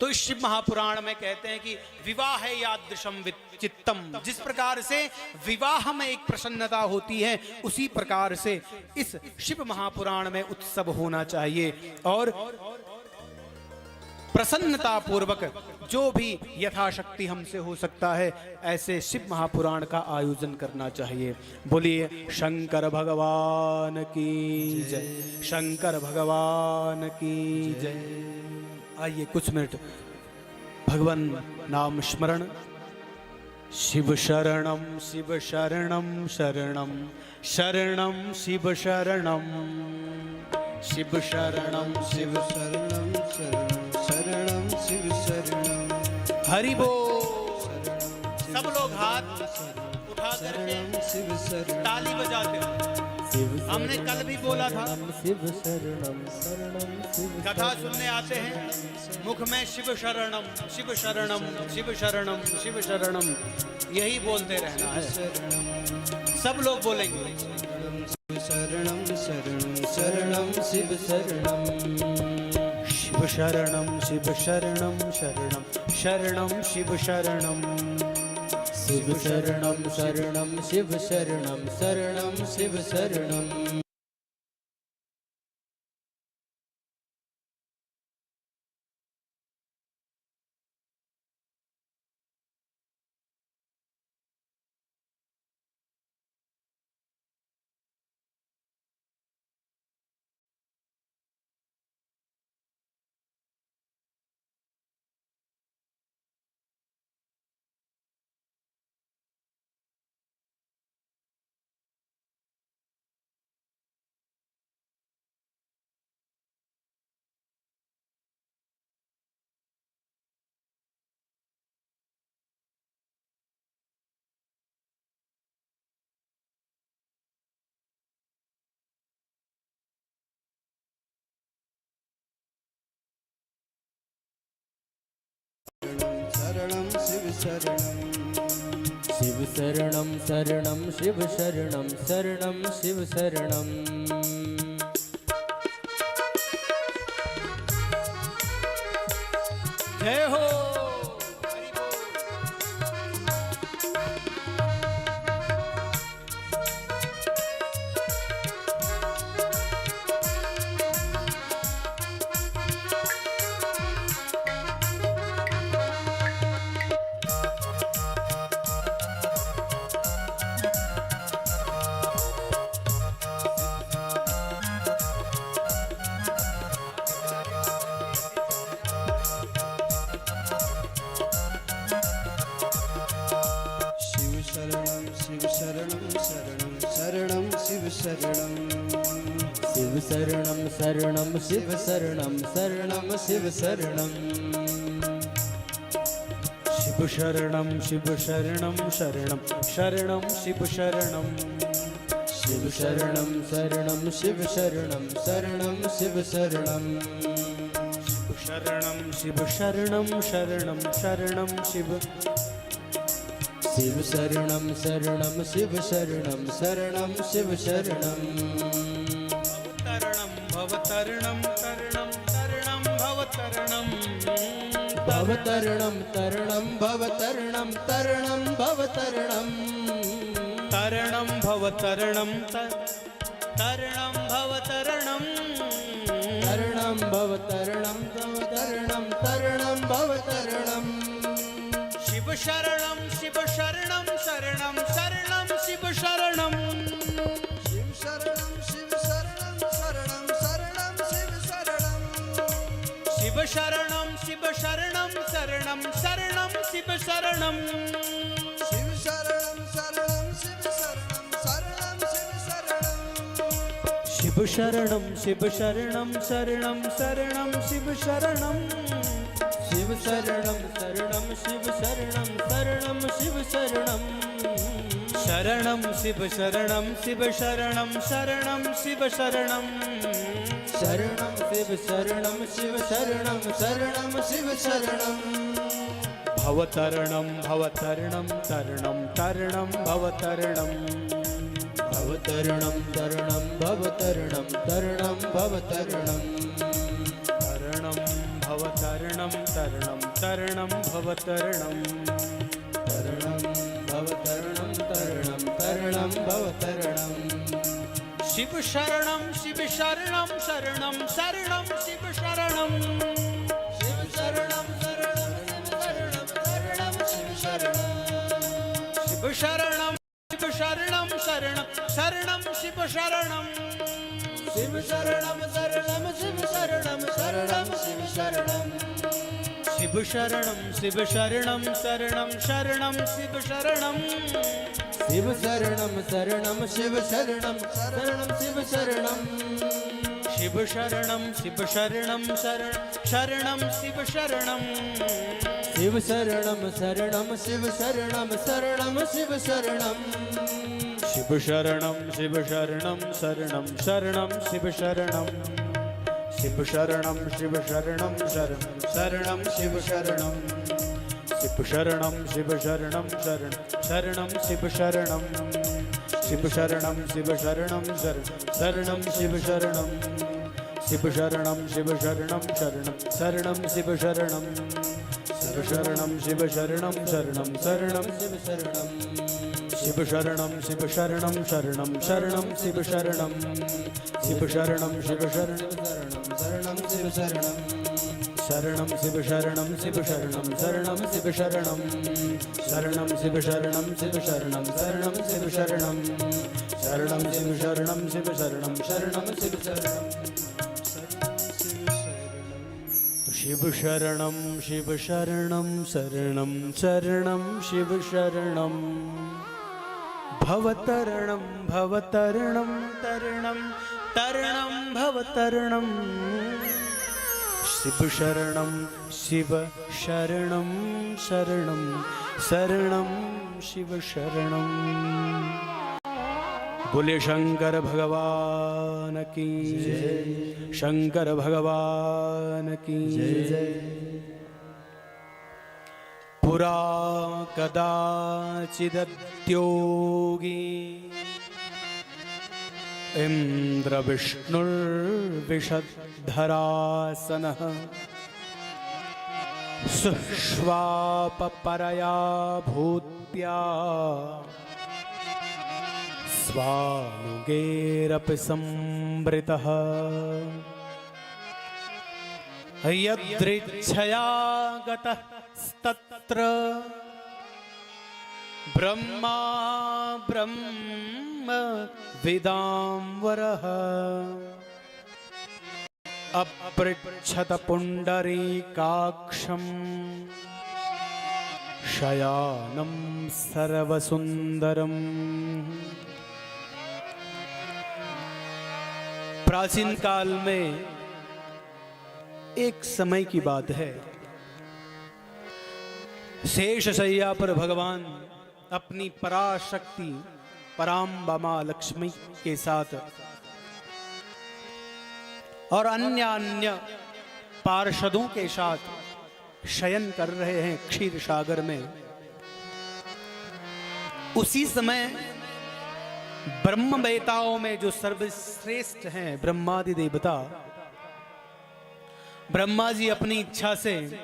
तो इस शिव महापुराण में कहते हैं कि विवाह यादृशम चित्तम, जिस प्रकार से विवाह में एक प्रसन्नता होती है, उसी प्रकार से इस शिव महापुराण में उत्सव होना चाहिए। और प्रसन्नता पूर्वक जो भी यथाशक्ति हमसे हो सकता है, ऐसे शिव महापुराण का आयोजन करना चाहिए। बोलिए शंकर भगवान की जय, शंकर भगवान की जय। आइए कुछ मिनट भगवान नाम स्मरण। शिव शरणम शिव शरणम शरणम शरणम शिव शरणम शिव शरणम शिव
शरणं शरणं शरणं शिव शरणं।
हरि बोल। सब लोग हाथ उठा करके
शिव शरणं
ताली बजाते हो। हमने कल भी बोला था,
शिव शरणम शरणम शिव
कथा सुनने आते हैं, मुख में शिव शरणम शिव शरणम शिव शरणम शिव शरणम यही बोलते रहना है। सब लोग बोलेंगे
शरणम शरणम शरणम शिव शरणम
शिव शरणम शिव शरणम शरणम शरणम शिव शरणम
शिव शरणम शरणम शिव शरणम शरणम शिव शरणम शरणम शिव शरणम शिव शरणम शरणम शिव शरणम शरणम शिव शरणम
जय हो।
शिव शरणम शरणम शिव शरणम शरणम शिव शरणम
शिव शरणम शिव शरणम शरणम शरणम शिव शरणम
शिव शरणम शरणम शिव शरणम शरणम शिव शरणम
शरणम शिव शरणम शरणम शरणम शिव
शिव शरणम शरणम शिव शरणम शरणम शिव शरणम
भवतरणम तरणम तरणम भवतरणम
भवतरणम तरणम भवतरणम तरणम भवतरणम
तरणम भवतरणम तरणम भवतरणम
तरणम भवतरणम भवतरणम तरणम भवतरणम
शिव शरणम शिव शरणम शरणम शरणम शिव शरणम
शिव शरणम शिव शरणम शरणम शरणम शिव शरणम
शिव शरणम शिव शरणम शरणम शरणम शिव शरणम
शिव शरणम शरणम शिव शरणम शरणम शिव शरणम
शिव शरणम शिव शरणम शरणम शरणम शिव शरणम
शिव शरणम शरणम शिव शरणम शरणम शिव शरणम
शरणम शिव शरणम शिव शरणम शरणम शिव शरणम
शरणम शिव शरणम शिव शरणम शरणम शिव शरणम
भवतरणम भवतरणम तरणम तरणम भवतरणम
भवतरणम तरणम भवतरणम तरणम भवतरणम
तरणम भवतरणम तरणम तरणम भवतरणम
तरणम भवतरणम तरणम तरणम भवतरणम
शिव शरणम शिव शरणम शरणम शरणम शिव शरणम
शिव शरणम शरणम शिव शरणम
शिव
शिव शरणम
शरणम शिव शरणम शरणम शरणम शिव शरणम
शिव शरणम शरणम शिव शरणम शरणम शिव शरणम
शिव शरणम शिव शरणम शरणम शरणम शिव शरणम
शिव शरणम शरणम शिव शरणम शरणम शिव शरणम
शिव शरणम शिव शरणम शरणम शिव शरणम
शिव शरणम शरणम शिव शरणम शरणम शिव शरणम
शिव शरणं शिव शरणं शरणं शरणं शिव शरणं शिव शरणं शिव शरणं शरणं शरणं शिव शरणं शिव शरणं शिव शरणं शरणं शरणं शिव शरणं शिव शरणं शिव शरणं शरणं शिव शरणं शिव शरणं शिव शरणं शरणं शरणं शिव शरणं शिव शरणं शिव शरणं शरणं शरणं शिव शरणं शिव शरणं शिव शरणं शरणं शरणं शिव शरणं शिव शरणं शिव शरणं शरणं शिव शरणं शरणं शिव शरणं शिव शरणं शरणं शिव शरणं शरणं शिव शरणं शिव शरणं शरणं शिव शरणं शरणं शिव शरणं शिव शरणं शरणं शिव शरणं शिव शरणं शिव शरणं शरणं शरणं शिव शरणं भवतरणं भवतरणं तरणं तरणं भवतरणं शिव शरणं शिव शरणं शरणं शरणं शिव शरणं बोले शंकर भगवान की जय शंकर भगवान की जय पुरा कदाचिदद्योगी इंद्र विष्णुर्विषद्धरासनः सुष्वापपरया भूत्या स्वानुगेरपि संवृतः यदृच्छया गतस्तत्र ब्रह्मा ब्रह्म विदांवरः अपृच्छत पुंडरीकाक्षं शयानं सर्वसुंदरम्। प्राचीन काल में एक समय की बात है, शेष शैया पर भगवान अपनी पराशक्ति पराम्बा लक्ष्मी के साथ और अन्य पार्षदों के साथ शयन कर रहे हैं क्षीर सागर में। उसी समय ब्रह्म वेताओं में जो सर्वश्रेष्ठ हैं ब्रह्मादि देवता, ब्रह्मा जी अपनी इच्छा से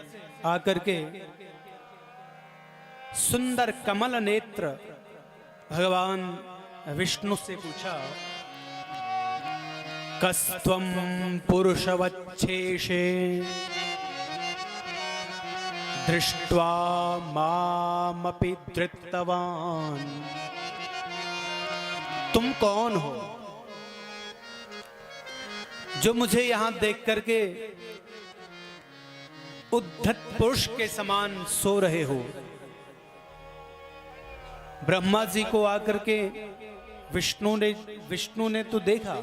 आकर के सुंदर कमल नेत्र भगवान विष्णु से पूछा, कस्त्वं पुरुषवच्छेषे दृष्ट्वा मामपि धृतवान्। तुम कौन हो जो मुझे यहां देख करके उद्धत पुरुष के समान सो रहे हो। ब्रह्मा जी को आकर के विष्णु ने तो देखा,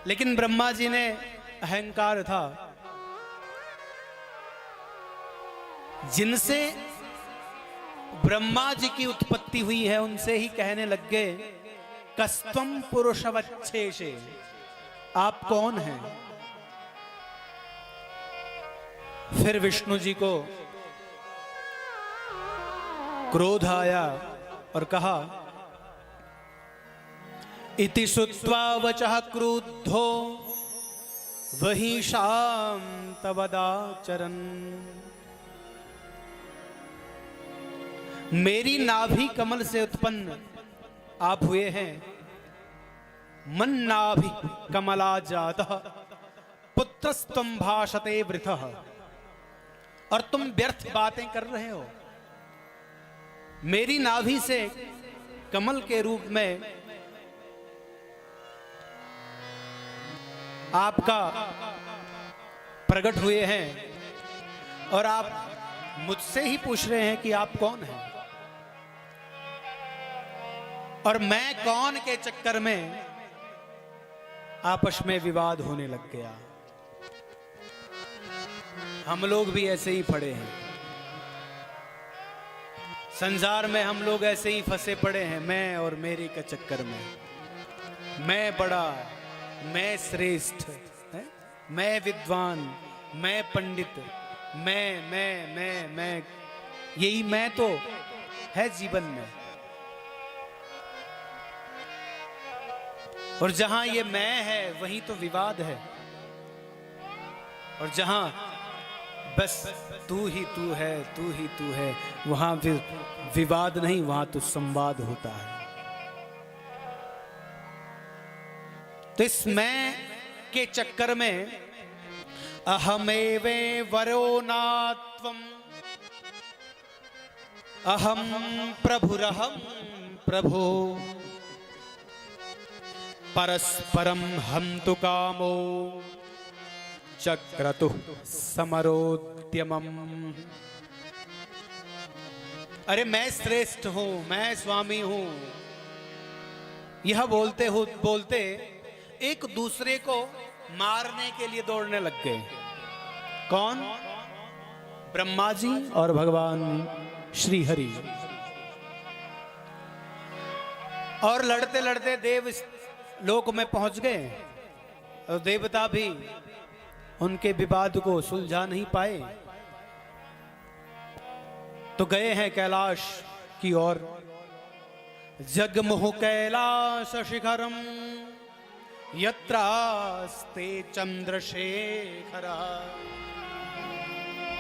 लेकिन ब्रह्मा जी ने अहंकार था, जिनसे ब्रह्मा जी की उत्पत्ति हुई है उनसे ही कहने लग गए, कस्त्वं पुरुषवच्छेषे, आप कौन हैं। फिर विष्णु जी को क्रोध आया और कहा, इति श्रुत्वा वचः क्रुद्धो वही शांतवदाचरन्। मेरी नाभि कमल से उत्पन्न आप हुए हैं, मन नाभि कमला जातः पुत्रस्त्वं भाषते वृथः। और तुम व्यर्थ बातें कर रहे हो। मेरी नाभि से कमल के रूप में आपका प्रकट हुए हैं और आप मुझसे ही पूछ रहे हैं कि आप कौन हैं। और मैं कौन के चक्कर में आपस में विवाद होने लग गया। हम लोग भी ऐसे ही पड़े हैं, संसार में हम लोग ऐसे ही फंसे पड़े हैं, मैं और मेरे के चक्कर में। मैं बड़ा, मैं श्रेष्ठ है? मैं विद्वान, मैं पंडित, मैं यही मैं तो है जीवन में। और जहां ये मैं है वहीं तो विवाद है, और जहां बस तू ही तू है, तू ही तू है, वहां फिर विवाद नहीं, वहां तो संवाद होता है। तो इस मैं के चक्कर में अहमेवे वरो नात्वम, अहम प्रभुरहम प्रभो, परस्परम हम तु कामो चक्रतु समरोद्यमम्। अरे मैं श्रेष्ठ हूं, मैं स्वामी हूं, यह बोलते एक दूसरे को मारने के लिए दौड़ने लग गए। कौन? ब्रह्मा जी और भगवान श्री हरि। और लड़ते लड़ते देव लोक में पहुंच गए, और देवता भी उनके विवाद को सुलझा नहीं पाए, तो गए हैं कैलाश की ओर। जगमुह कैलाश शिखरम यत्रास्ते चंद्रशेखरा।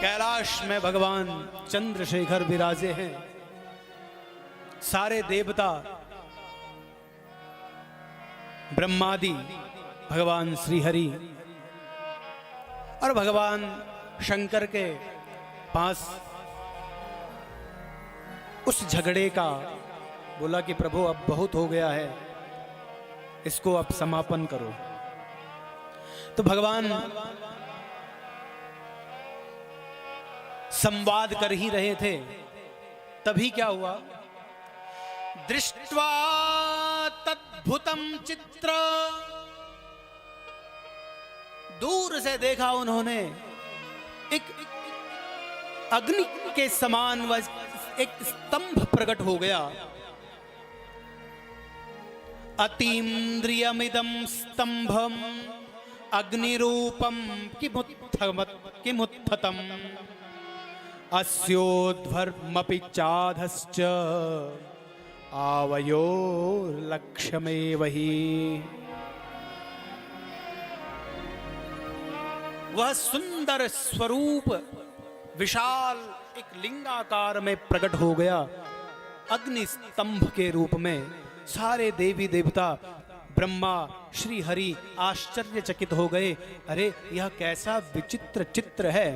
कैलाश में भगवान चंद्रशेखर विराजे हैं। सारे देवता, ब्रह्मादि, भगवान श्री हरि और भगवान शंकर के पास उस झगड़े का बोला कि प्रभु अब बहुत हो गया है, इसको अब समापन करो। तो भगवान संवाद कर ही रहे थे, तभी क्या हुआ? दृष्ट्वा तद्भुतम चित्र, दूर से देखा उन्होंने एक अग्नि के समान एक स्तंभ प्रकट हो गया। अतीन्द्रियमिदं स्तंभम अग्निरूपम किमुत्थतम अस्योध्वर्मपि चाधश्च आवयोर्लक्ष्यमेव हि। वह सुंदर स्वरूप विशाल एक लिंगाकार में प्रकट हो गया, अग्नि स्तंभ के रूप में। सारे देवी देवता, ब्रह्मा, श्री हरि आश्चर्यचकित हो गए। अरे यह कैसा विचित्र चित्र है।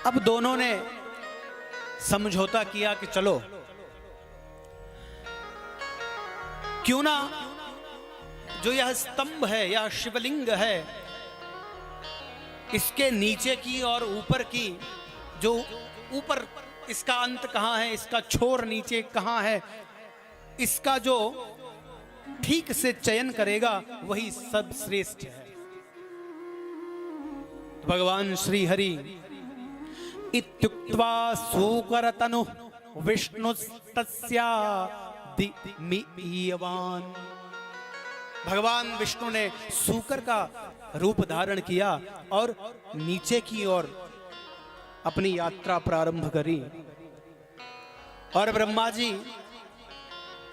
अब दोनों ने समझौता किया कि चलो क्यों ना जो यह स्तंभ है, यह शिवलिंग है, इसके नीचे की और ऊपर की, जो ऊपर इसका अंत कहां है, इसका छोर नीचे कहां है, इसका जो ठीक से चयन करेगा वही सर्वश्रेष्ठ है। भगवान श्री हरि इत्युक्त्वा सूकरतनु विष्णुस्तस्या दिमियवान। भगवान विष्णु ने सूकर का रूप धारण किया और नीचे की ओर अपनी यात्रा प्रारंभ करी। और ब्रह्मा जी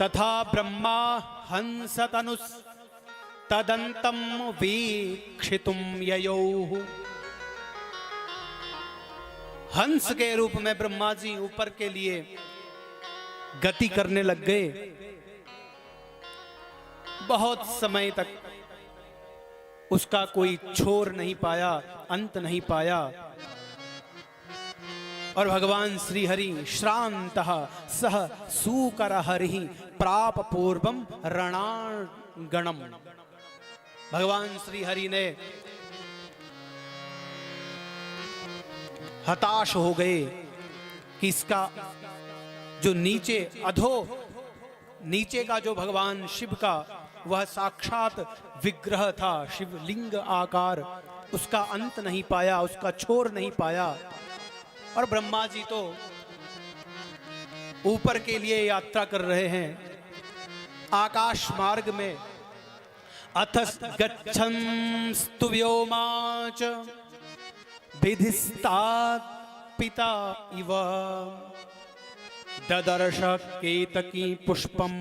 तथा ब्रह्मा हंस तनुस तदंतम वीक्षितुम ययौ। हंस के रूप में ब्रह्मा जी ऊपर के लिए गति करने लग गए। बहुत समय तक उसका कोई छोर नहीं पाया, अंत नहीं पाया। और भगवान श्री हरि श्रांतः सह सूकर हरि प्राप पूर्वम रणांगणम। भगवान श्री हरि ने हताश हो गए कि इसका जो नीचे नीचे का जो भगवान शिव का वह साक्षात विग्रह था, शिवलिंग आकार, उसका अंत नहीं पाया, उसका छोर नहीं पाया। और ब्रह्मा जी तो ऊपर के लिए यात्रा कर रहे हैं आकाश मार्ग में। अथ गच्छन्तु व्योमाच विधिस्तात् पिता इव ददर्श केतकी पुष्पम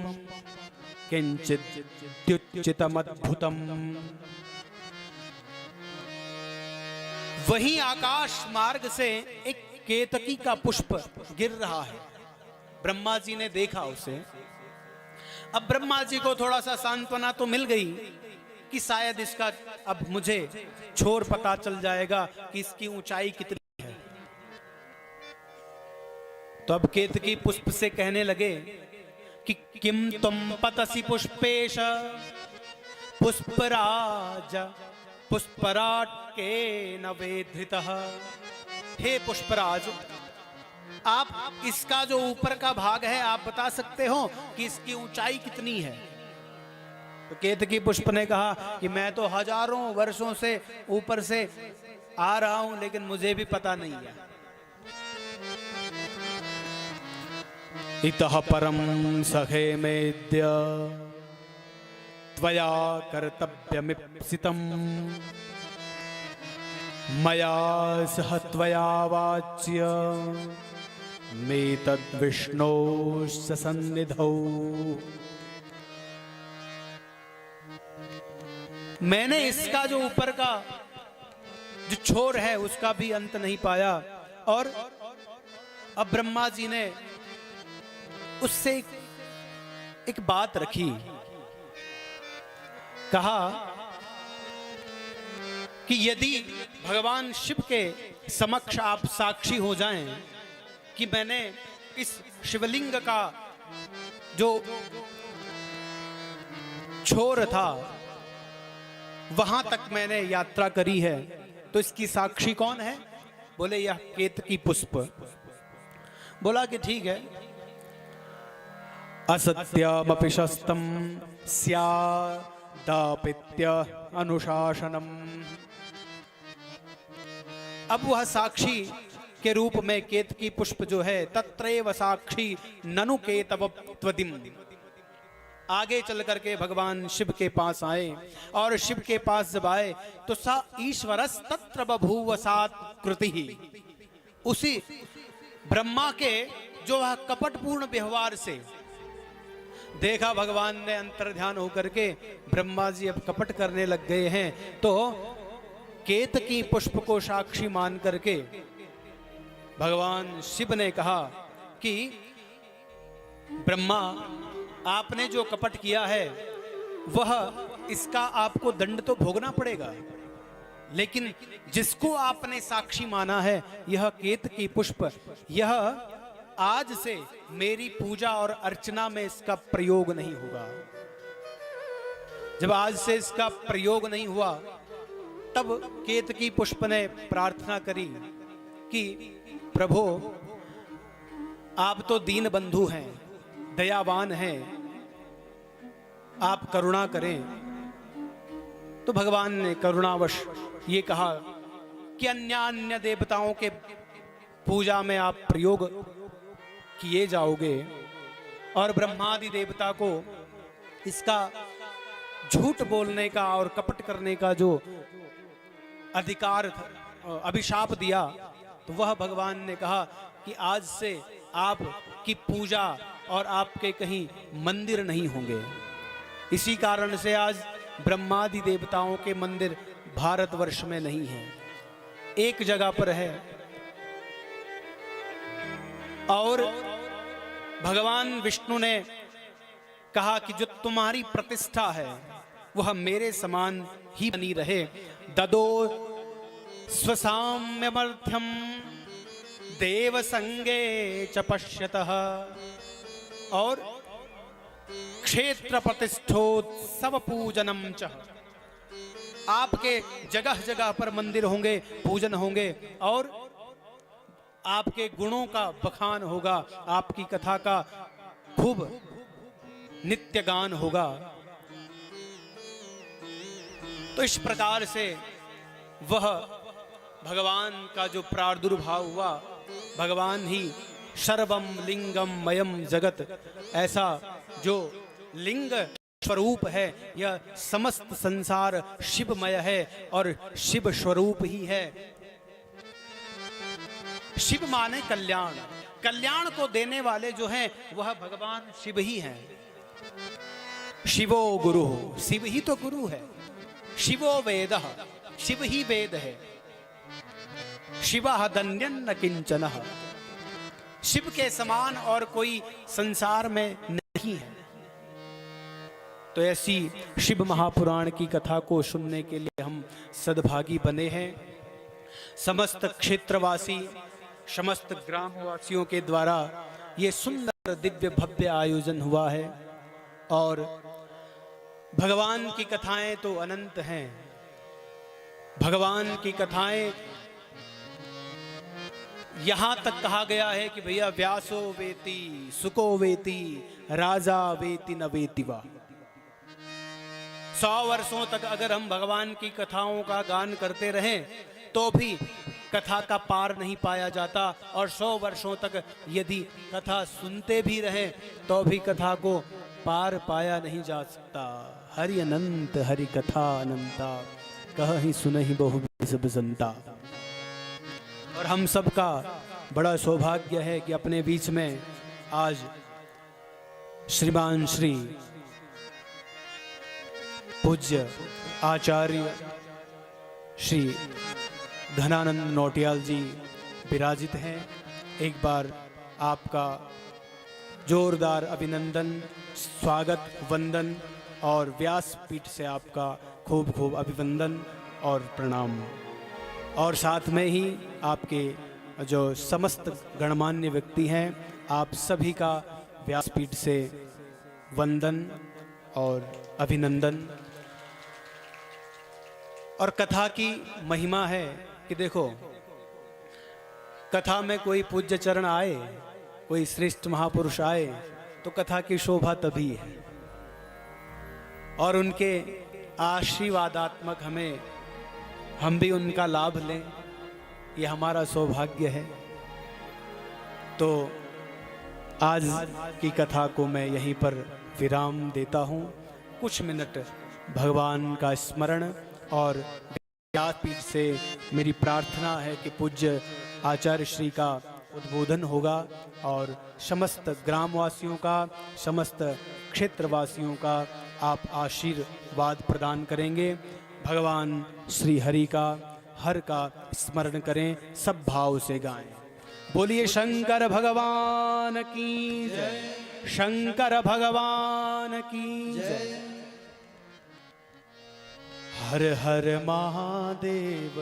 किंचिद्युच्चितमद्भुतम। वही आकाश मार्ग से एक केतकी का पुष्प गिर रहा है। ब्रह्मा जी ने देखा उसे। अब ब्रह्मा जी को थोड़ा सा सांत्वना तो मिल गई कि शायद इसका अब मुझे छोर पता चल जाएगा कि इसकी ऊंचाई कितनी है। तो अब केतकी पुष्प से कहने लगे कि किम तुम पतसि पुष्पेश पुष्पराज पुष्पराट के न वेधृतः। हे पुष्पराज, आप इसका जो ऊपर का भाग है आप बता सकते हो कि इसकी ऊंचाई कितनी है? तो केतकी पुष्प ने कहा कि मैं तो हजारों वर्षों से ऊपर से आ रहा हूं, लेकिन मुझे भी पता नहीं है। इतः परम सखे मेद्य त्वया कर्तव्यमिप्सितम् मया सह त्वया वाच्य मे तद्विष्णो सन्निधौ। मैंने इसका जो ऊपर का जो छोर है उसका भी अंत नहीं पाया। और अब ब्रह्मा जी ने उससे एक बात रखी, कहा कि यदि भगवान शिव के समक्ष आप साक्षी हो जाएं कि मैंने इस शिवलिंग का जो छोर था वहां तक मैंने यात्रा करी है, तो इसकी साक्षी कौन है? बोले यह केतकी पुष्प। बोला कि ठीक है। असत्यमपि शस्त्रम स्यादापित्य अनुशासनम। अब वह साक्षी के रूप में केतकी पुष्प जो है, तत्रैव साक्षी ननु केतव त्वदिम। आगे चल करके भगवान शिव के पास आए, और शिव के पास जब आए तो सा ईश्वरस् तत्र बभूव सात्कृति। उसी ब्रह्मा के जो वह कपटपूर्ण व्यवहार से देखा, भगवान ने अंतर ध्यान होकर के ब्रह्मा जी अब कपट करने लग गए हैं, तो केतकी पुष्प को साक्षी मान करके भगवान शिव ने कहा कि ब्रह्मा, आपने जो कपट किया है वह इसका आपको दंड तो भोगना पड़ेगा, लेकिन जिसको आपने साक्षी माना है यह केतकी पुष्प, यह आज से मेरी पूजा और अर्चना में इसका प्रयोग नहीं होगा। जब आज से इसका प्रयोग नहीं हुआ, तब केतकी पुष्प ने प्रार्थना करी कि प्रभु, आप तो दीन बंधु हैं, दयावान हैं, आप करुणा करें। तो भगवान ने करुणावश ये कहा कि अन्य देवताओं के पूजा में आप प्रयोग किए जाओगे, और ब्रह्मादि देवता को इसका झूठ बोलने का और कपट करने का जो अधिकार अभिशाप दिया, तो वह भगवान ने कहा कि आज से आपकी पूजा और आपके कहीं मंदिर नहीं होंगे। इसी कारण से आज ब्रह्मादि देवताओं के मंदिर भारतवर्ष में नहीं है, एक जगह पर है। और भगवान विष्णु ने कहा कि जो तुम्हारी प्रतिष्ठा है वह मेरे समान ही बनी रहे। ददो स्वसाम्यमर्थ्यम देव संगे च पश्यतः। और क्षेत्र प्रतिष्ठोत्सव पूजनम च। आपके जगह जगह पर मंदिर होंगे, पूजन होंगे, और आपके गुणों का बखान होगा, आपकी कथा का खूब नित्य गान होगा। तो इस प्रकार से वह भगवान का जो प्रादुर्भाव हुआ, भगवान ही सर्वम लिंगम मयम जगत, ऐसा जो लिंग स्वरूप है, यह समस्त संसार शिवमय है और शिव स्वरूप ही है। शिव माने कल्याण, कल्याण को देने वाले जो हैं वह भगवान शिव ही हैं। शिवो गुरु, शिव ही तो गुरु है। शिवो वेदः, शिव ही वेद है। शिवः दन्यन्न किंचनः, शिव के समान और कोई संसार में नहीं है। तो ऐसी शिव महापुराण की कथा को सुनने के लिए हम सद्भागी बने हैं। समस्त क्षेत्रवासी, समस्त ग्रामवासियों के द्वारा ये सुंदर दिव्य भव्य आयोजन हुआ है। और भगवान की कथाएं तो अनंत हैं। भगवान की कथाएं, यहां तक कहा गया है कि भैया व्यासो वेति सुको वेति राजा वेति न वेति वा। 100 वर्षों तक अगर हम भगवान की कथाओं का गान करते रहें तो भी कथा का पार नहीं पाया जाता, और 100 वर्षों तक यदि कथा सुनते भी रहे तो भी कथा को पार पाया नहीं जा सकता। हरि अनंत हरि कथा अनंता, कहीं सुनहि बहु सब संता। और हम सबका बड़ा सौभाग्य है कि अपने बीच में आज श्रीमान श्री पूज्य आचार्य श्री घनानंद नौटियाल जी विराजित हैं। एक बार आपका जोरदार अभिनंदन, स्वागत, वंदन और व्यासपीठ से आपका खूब खूब अभिवंदन और प्रणाम। और साथ में ही आपके जो समस्त गणमान्य व्यक्ति हैं, आप सभी का व्यासपीठ से वंदन और अभिनंदन। और कथा की महिमा है कि देखो, कथा में कोई पूज्य चरण आए, कोई श्रेष्ठ महापुरुष आए तो कथा की शोभा तभी है। और उनके आशीर्वादात्मक हम भी उनका लाभ लें, ये हमारा सौभाग्य है। तो आज की कथा को मैं यहीं पर विराम देता हूँ। कुछ मिनट भगवान का स्मरण और व्यासपीठ से मेरी प्रार्थना है कि पूज्य आचार्य श्री का उद्बोधन होगा और समस्त ग्रामवासियों का, समस्त क्षेत्रवासियों का आप आशीर्वाद प्रदान करेंगे। भगवान श्री हरि का, हर का स्मरण करें, सब भाव से गाएं। बोलिए शंकर भगवान की जय, शंकर भगवान की जय। हर हर महादेव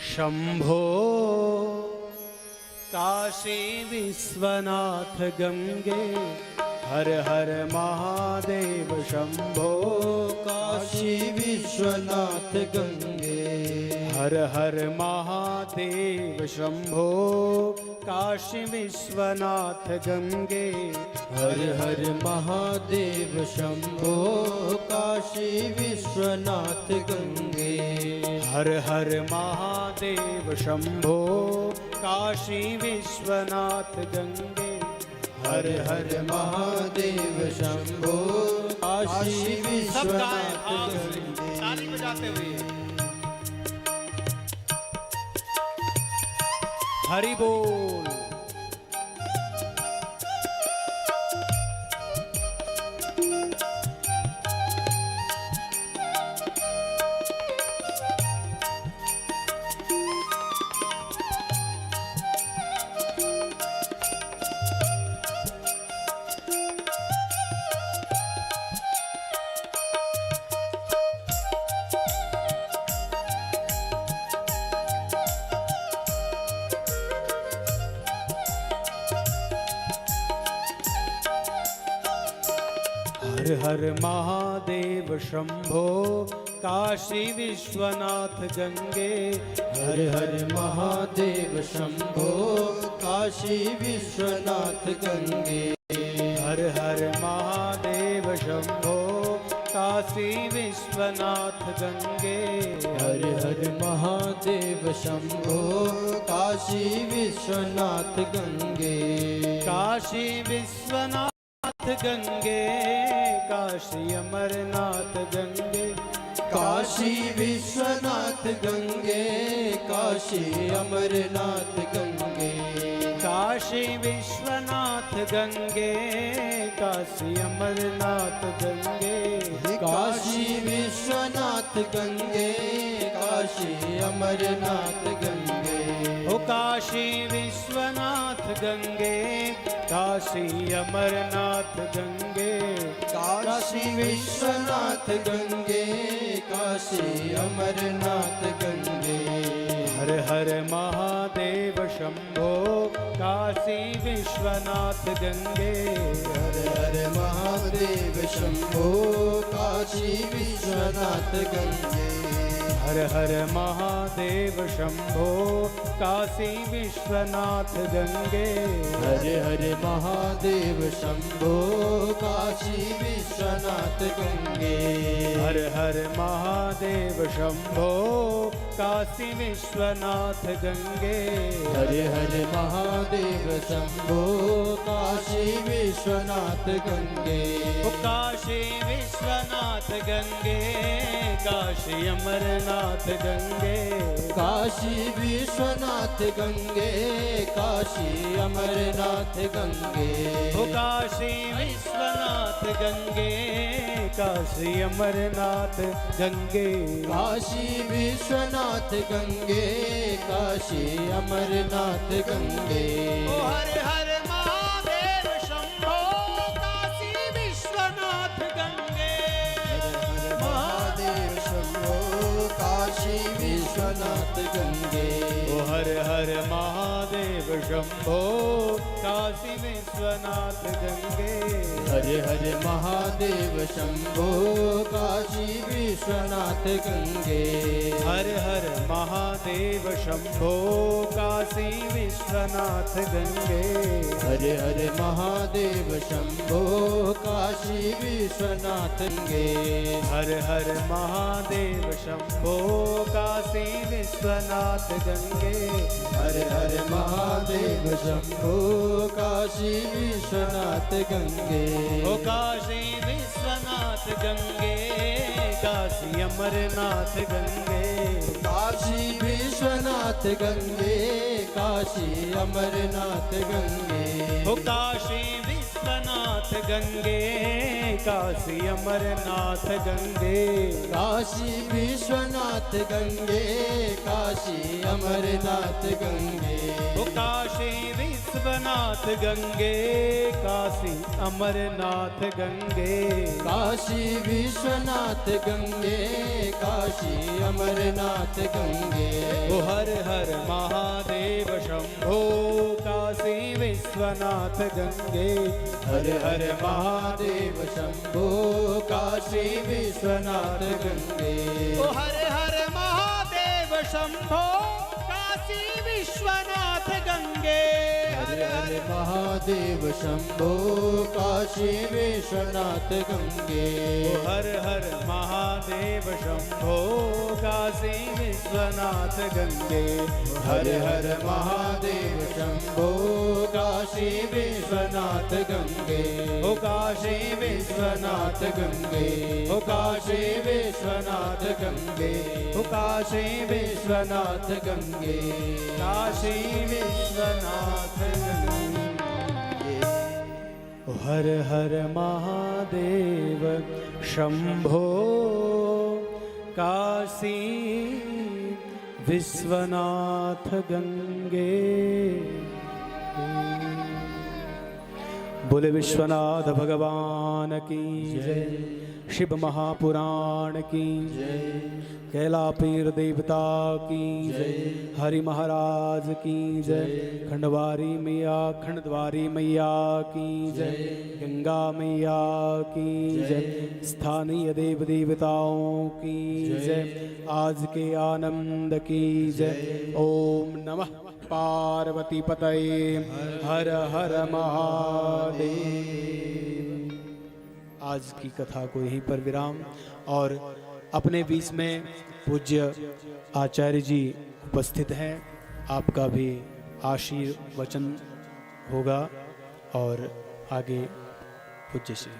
शंभो, काशी विश्वनाथ गंगे। हर हर महादेव शंभो,
काशी विश्वनाथ गंगे।
हर हर महादेव शंभो, काशी विश्वनाथ गंगे।
हर हर महादेव शंभो, काशी विश्वनाथ गंगे।
हर हर महादेव शंभो, काशी विश्वनाथ गंगे।
हर हर महादेव शंभो, काशी विश्वनाथ गंगे।
ताली बजाते हुए हरि बोल। हर हर महादेव शंभो, काशी विश्वनाथ गंगे।
हर हर महादेव शंभो, काशी विश्वनाथ गंगे।
हर हर महादेव शंभो, काशी विश्वनाथ गंगे।
हर हर महादेव शंभो काशी विश्वनाथ गंगे।
काशी विश्वनाथ गंगे, काशी अमरनाथ गंगे।
काशी विश्वनाथ गंगे, काशी अमरनाथ गंगे।
काशी विश्वनाथ गंगे, काशी अमरनाथ गंगे।
काशी विश्वनाथ गंगे, काशी अमरनाथ गंगे।
ओ काशी विश्वनाथ गंगे, काशी अमरनाथ गंगे।
काशी विश्वनाथ गंगे, काशी अमरनाथ गंगे।
हर हर महादेव शंभो काशी विश्वनाथ गंगे।
हर हर महादेव शंभो काशी विश्वनाथ गंगे।
हर हर महादेव शंभो काशी विश्वनाथ गंगे।
हर हर महादेव शंभो काशी विश्वनाथ गंगे।
हर हर महादेव शंभो काशी विश्वनाथ गंगे।
हर हर महादेव शंभो काशी विश्वनाथ गंगे।
ओ काशी विश्वनाथ गंगे, काशी अमरनाथ गंगे।
काशी विश्वनाथ गंगे, काशी अमरनाथ गंगे।
ओ काशी विश्वनाथ गंगे, काशी अमरनाथ गंगे।
काशी विश्वनाथ गंगे, काशी अमरनाथ गंगे।
ओ हर हर महादेव शंभो काशी विश्वनाथ गंगे।
महादेव शंभो काशी विश्वनाथ गंगे।
ओ हर हर महादेव शंभो काशी विश्वनाथ गंगे।
हर हर महादेव शंभो काशी विश्वनाथ गंगे।
हर हर महादेव शंभो काशी विश्वनाथ गंगे।
हर हर महादेव शंभो काशी विश्वनाथ गंगे।
हर हर महादेव शंभो काशी विश्वनाथ गंगे।
हर हर महादेव शंभो काशी विश्वनाथ गंगे।
ओ काशी विश्वनाथ गंगे, काशी अमरनाथ गंगे।
काशी विश्वनाथ गंगे, काशी अमरनाथ गंगे।
ओ काशी विश्वनाथ गंगे, काशी अमरनाथ गंगे।
काशी विश्वनाथ गंगे, काशी अमरनाथ गंगे।
ओ काशी विश्वनाथ गंगे, काशी अमरनाथ गंगे।
काशी विश्वनाथ गंगे, काशी अमरनाथ गंगे।
ओ हर हर महादेव शंभो काशी विश्वनाथ गंगे।
हर हर महादेव शंभो काशी विश्वनाथ गंगे।
ओ हर हर महादेव शंभो काशी विश्वनाथ गंगे।
हर हर महादेव शंभो काशी विश्वनाथ गंगे।
ओ हर हर महादेव शंभो काशी विश्वनाथ गंगे।
हर हर महादेव शंभो काशी विश्वनाथ गंगे।
ओ काशी विश्वनाथ गंगे।
ओ काशी विश्वनाथ गंगे।
ओ काशी
विश्वनाथ गंगे।
काशी विश्वनाथ गंगे। हर हर महादेव शंभो काशी विश्वनाथ गंगे। बोले विश्वनाथ भगवान की जय। शिव महापुराण की
जय।
कैला पीर देवता की जय। हरि महाराज की जय। खंडवारी मैया खंडद्वारी मैया की जय। गंगा मैया की जय। स्थानीय देव देवताओं की जय। आज के आनंद की जय। ओम नमः पार्वती पतये। हर हर महादेव। आज की कथा को यहीं पर विराम। और अपने बीच में पूज्य आचार्य जी उपस्थित हैं, आपका भी आशीर्वचन होगा और आगे पूज्य श्री।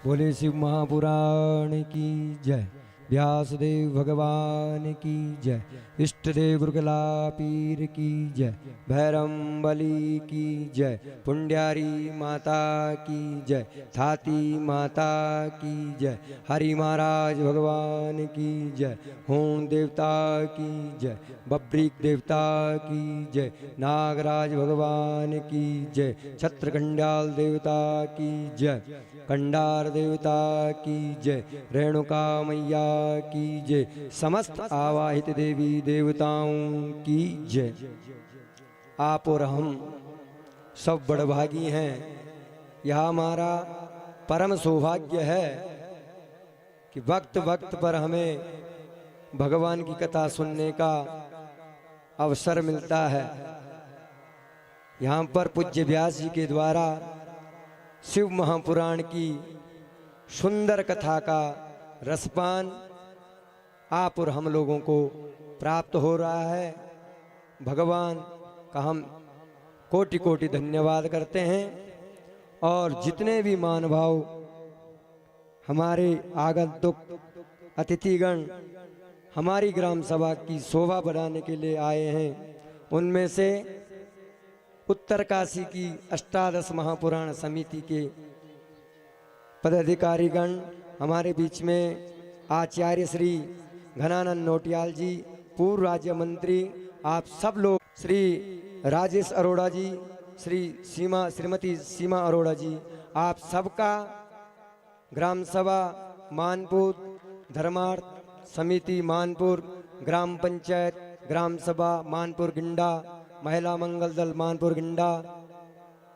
बोले शिव महापुराण की जय, व्यासदेव भगवान की जय, इष्ट देव गुरुकला पीर की जय, भैरम बली की जय, पुंड्यारी माता की जय, थाती माता की जय, हरि महाराज भगवान की जय, होम देवता की जय, बब्रीक देवता की जय, नागराज भगवान की जय, छत्रकंडाल देवता की जय, कंडार देवता की जय, रेणुका मैया की जय, समस्त आवाहित देवी देवताओं की जय। आप और हम सब बड़भागी हैं। यह हमारा परम सौभाग्य है कि वक्त वक्त पर हमें भगवान की कथा सुनने का अवसर मिलता है। यहाँ पर पूज्य व्यास जी के द्वारा शिव महापुराण की सुंदर कथा का रसपान आप और हम लोगों को प्राप्त हो रहा है। भगवान का हम कोटि कोटि धन्यवाद करते हैं। और जितने भी महानुभाव हमारे आगंतुक अतिथिगण हमारी ग्राम सभा की शोभा बढ़ाने के लिए आए हैं, उनमें से उत्तरकाशी की अष्टादश महापुराण समिति के पदाधिकारीगण हमारे बीच में आचार्य श्री घनानंद नोटियाल जी, पूर्व राज्य मंत्री, आप सब लोग, श्री राजेश अरोड़ा जी, श्रीमती सीमा अरोड़ा जी, आप सबका ग्राम सभा मानपुर, धर्मार्थ समिति मानपुर, ग्राम पंचायत, ग्राम सभा मानपुर गिंडा, महिला मंगल दल मानपुर गिंडा,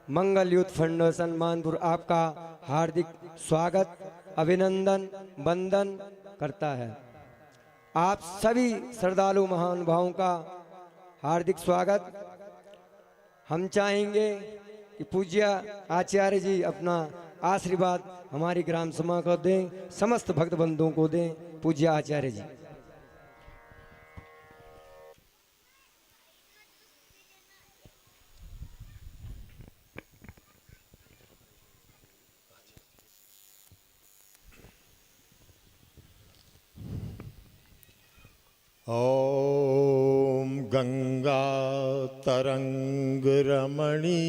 मंगल यूथ फाउंडेशन मानपुर आपका हार्दिक स्वागत, अभिनंदन, वंदन करता है। आप सभी श्रद्धालु महानुभावों का हार्दिक स्वागत। हम चाहेंगे कि पूज्य आचार्य जी अपना आशीर्वाद हमारी ग्राम सभा को दें, समस्त भक्त बंधुओं को दें। पूज्य आचार्य जी।
ॐ गंगा तरंग रमणी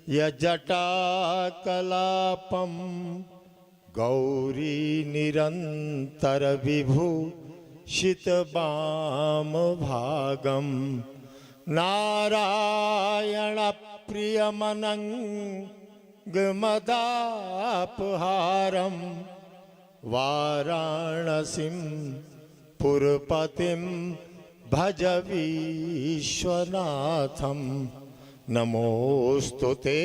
यजटाकलापं गौरी निरंतर विभूषितवाम भागं नारायण प्रियमनंगमदापहारं वाराणसीं पुरपतिं भज विश्वनाथं। नमोस्तु ते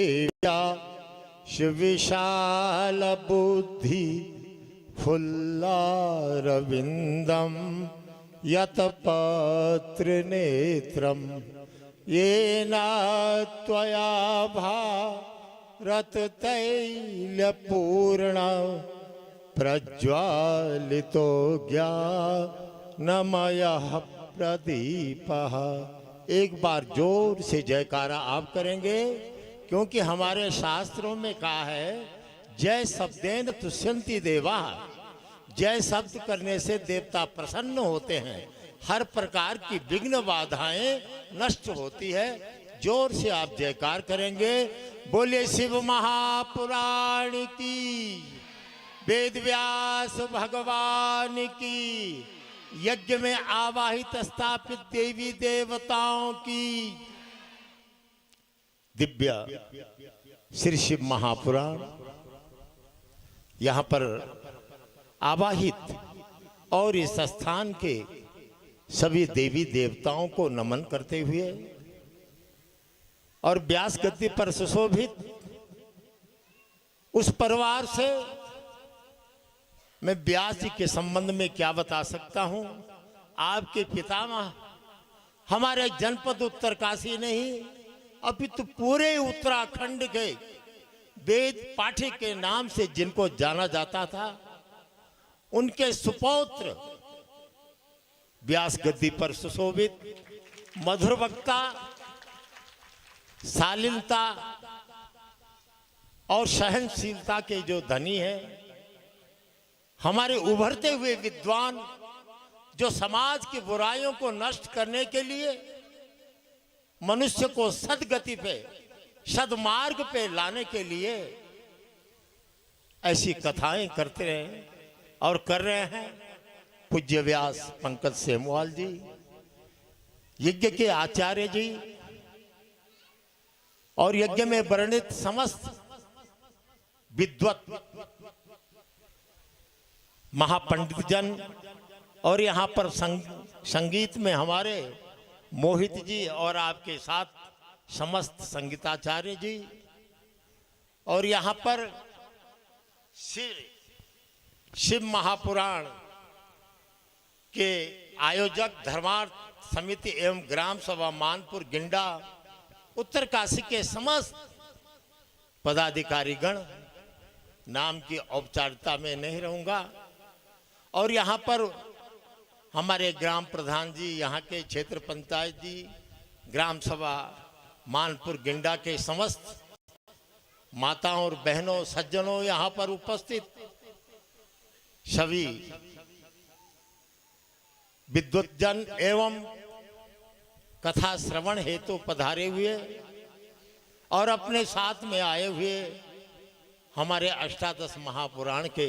विशाल बुद्धि फुल्लारविंदं यतपत्र नेत्रं येन त्वया भारत तैलपूर्ण प्रज्वालितो ज्ञानमयः प्रदीपः। एक बार जोर से जयकारा आप करेंगे, क्योंकि हमारे शास्त्रों में कहा है जय शब्देन तुष्यन्ति देवा। जय शब्द करने से देवता प्रसन्न होते हैं, हर प्रकार की विघ्न बाधाएं नष्ट होती है। जोर से आप जयकार करेंगे। बोलिए शिव महापुराण की, वेद व्यास भगवान की, यज्ञ में आवाहित स्थापित देवी देवताओं की। दिव्य श्री शिव महापुराण यहाँ पर आवाहित और इस स्थान के सभी देवी देवताओं को नमन करते हुए और व्यास गद्दी पर सुशोभित उस परिवार से मैं व्यास जी के संबंध में क्या बता सकता हूं। आपके पितामह हमारे जनपद उत्तरकाशी नहीं, अपितु पूरे उत्तराखंड के वेद पाठी के नाम से जिनको जाना जाता था, उनके सुपौत्र व्यास गद्दी पर सुशोभित, मधुर वक्ता, शालीनता और सहनशीलता के जो धनी हैं, हमारे उभरते हुए विद्वान जो समाज की बुराइयों को नष्ट करने के लिए मनुष्य को सद्गति पे, सद्मार्ग पे लाने के लिए ऐसी कथाएं करते रहे और कर रहे हैं। पूज्य व्यास पंकज सेमवाल जी, यज्ञ के आचार्य जी और यज्ञ में वर्णित समस्त विद्वत महापंडित जन, और यहाँ पर संगीत में हमारे मोहित जी और आपके साथ समस्त संगीताचार्य जी, और यहाँ पर शिव महापुराण के आयोजक धर्मार्थ समिति एवं ग्राम सभा मानपुर गिंडा उत्तरकाशी के समस्त पदाधिकारीगण, नाम की औपचारिकता में नहीं रहूंगा, और यहाँ पर हमारे ग्राम प्रधान जी, यहाँ के क्षेत्र पंचायत जी, ग्राम सभा मानपुर गिंडा के समस्त माताओं और बहनों, सज्जनों, यहाँ पर उपस्थित सभी विद्वत जन एवं कथा श्रवण हेतु पधारे हुए और अपने साथ में आए हुए हमारे अष्टादश महापुराण के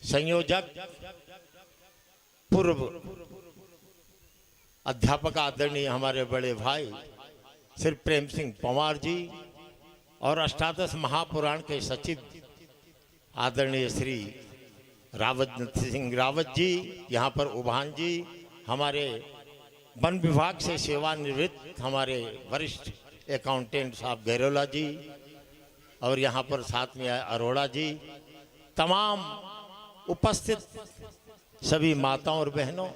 संयोजक, पूर्व अध्यापक आदरणीय हमारे बड़े भाई श्री प्रेम सिंह पंवार जी, और अष्टादश महापुराण के सचिव आदरणीय श्री रावत सिंह रावत जी, यहाँ पर उभान जी, हमारे वन विभाग से सेवानिवृत्त हमारे वरिष्ठ अकाउंटेंट साहब गैरोला जी, और यहाँ पर साथ में आए अरोड़ा जी, तमाम उपस्थित सभी माताओं और बहनों,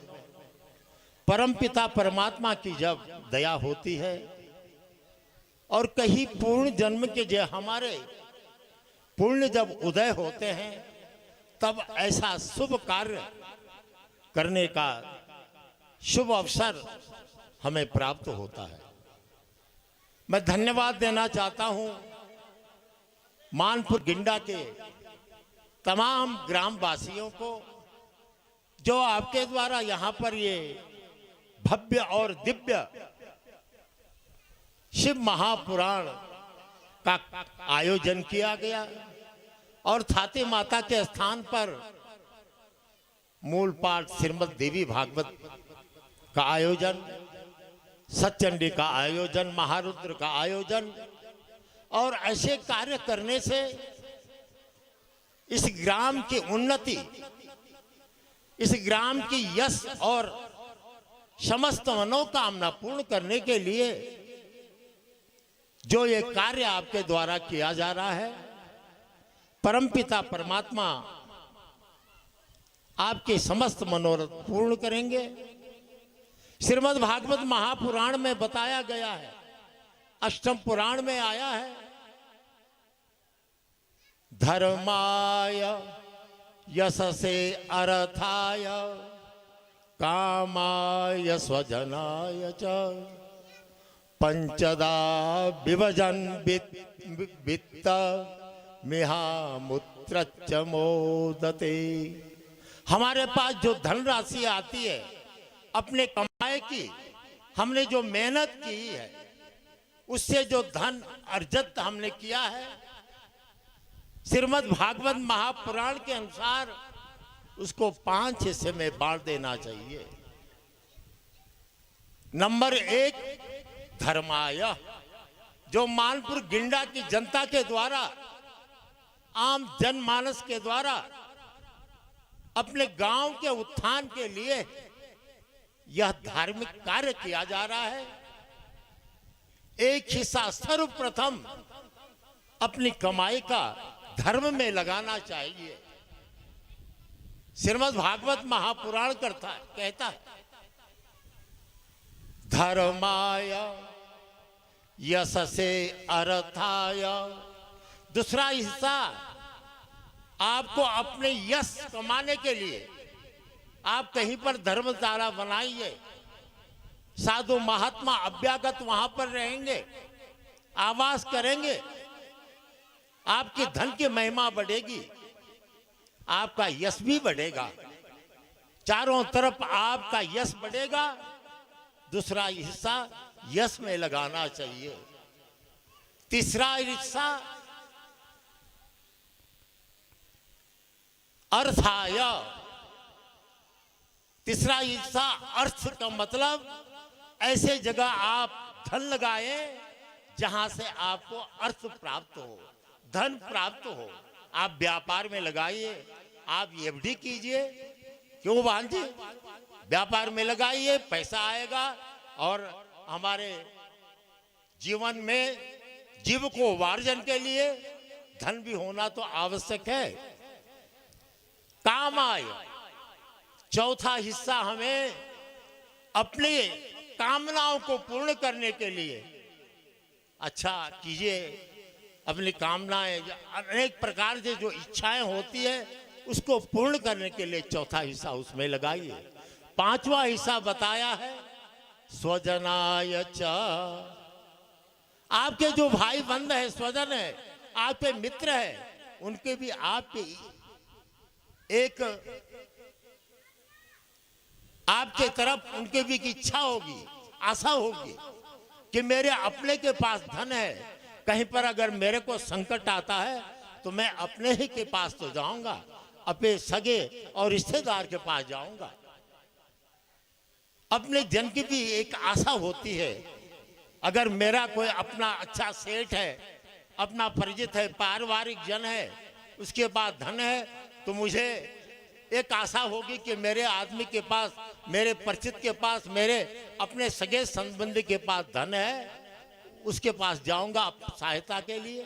परमपिता परमात्मा की जब दया होती है और कहीं पूर्ण जन्म के जो हमारे पुण्य जब उदय होते हैं, तब ऐसा शुभ कार्य करने का शुभ अवसर हमें प्राप्त होता है। मैं धन्यवाद देना चाहता हूं मानपुर गिंडा के तमाम ग्रामवासियों को, जो आपके द्वारा यहाँ पर ये भव्य और दिव्य शिव महापुराण का आयोजन किया गया, और थाती माता के स्थान पर मूल पाठ श्रीमद देवी भागवत का आयोजन, सतचंडी का आयोजन, महारुद्र का आयोजन, और ऐसे कार्य करने से इस ग्राम की उन्नति, इस ग्राम की यश और समस्त मनोकामना पूर्ण करने के लिए जो ये कार्य आपके द्वारा किया जा रहा है, परमपिता परमात्मा आपके समस्त मनोरथ पूर्ण करेंगे। श्रीमद् भागवत महापुराण में बताया गया है, अष्टम पुराण में आया है, धर्माय यशसे अर्थाय कामाय स्वजनाय च पंचदा विभजन वित्त मिहामुत्रच्च मोदते। हमारे पास जो धनराशि आती है अपने कमाई की, हमने जो मेहनत की है, उससे जो धन अर्जित हमने किया है, श्रीमद् भागवत महापुराण के अनुसार उसको 5 हिस्से में बांट देना चाहिए। नंबर 1, धर्माय, जो मानपुर गिंडा की जनता के द्वारा, आम जनमानस के द्वारा अपने गांव के उत्थान के लिए यह धार्मिक कार्य किया जा रहा है। एक हिस्सा सर्वप्रथम अपनी कमाई का धर्म में लगाना चाहिए। श्रीमद् भागवत महापुराण कहता है, धर्माय यशसे अर्थाय दूसरा हिस्सा आपको अपने यश कमाने के लिए आप कहीं पर धर्मशाला बनाइए, साधु महात्मा अभ्यागत वहां पर रहेंगे, आवास करेंगे, आपके धन की महिमा बढ़ेगी, आपका यश भी बढ़ेगा, चारों तरफ आपका यश बढ़ेगा। दूसरा हिस्सा यश में लगाना चाहिए। तीसरा हिस्सा अर्थाय, तीसरा हिस्सा अर्थ का मतलब ऐसे जगह आप धन लगाएं जहां से आपको अर्थ प्राप्त हो, धन प्राप्त हो। आप व्यापार में लगाइए, आप एफडी कीजिए, क्यों भांजी, व्यापार में लगाइए, पैसा आएगा और हमारे जीवन में जीविकोपार्जन के लिए धन भी होना तो आवश्यक है। काम आए। चौथा हिस्सा हमें अपनी कामनाओं को पूर्ण करने के लिए अच्छा कीजिए। अपनी कामनाएं, अनेक प्रकार से जो इच्छाएं होती है उसको पूर्ण करने के लिए चौथा हिस्सा उसमें लगाइए। पांचवा हिस्सा बताया है स्वजनाय च, आपके जो भाई बंद है, स्वजन है, आपके मित्र है, उनके भी आपके एक आपके तरफ उनके भी की इच्छा होगी, आशा होगी कि मेरे अपने के पास धन है, कहीं पर अगर मेरे को संकट आता है तो मैं अपने ही के पास तो जाऊंगा, अपने सगे और रिश्तेदार के पास जाऊंगा। अपने जन की भी एक आशा होती है, अगर मेरा कोई अपना अच्छा सेठ है, अपना परिचित है, पारिवारिक जन है, उसके पास धन है, तो मुझे एक आशा होगी कि मेरे आदमी के पास, मेरे परिचित के पास, मेरे अपने सगे संबंधी के पास धन है, उसके पास जाऊंगा सहायता के लिए।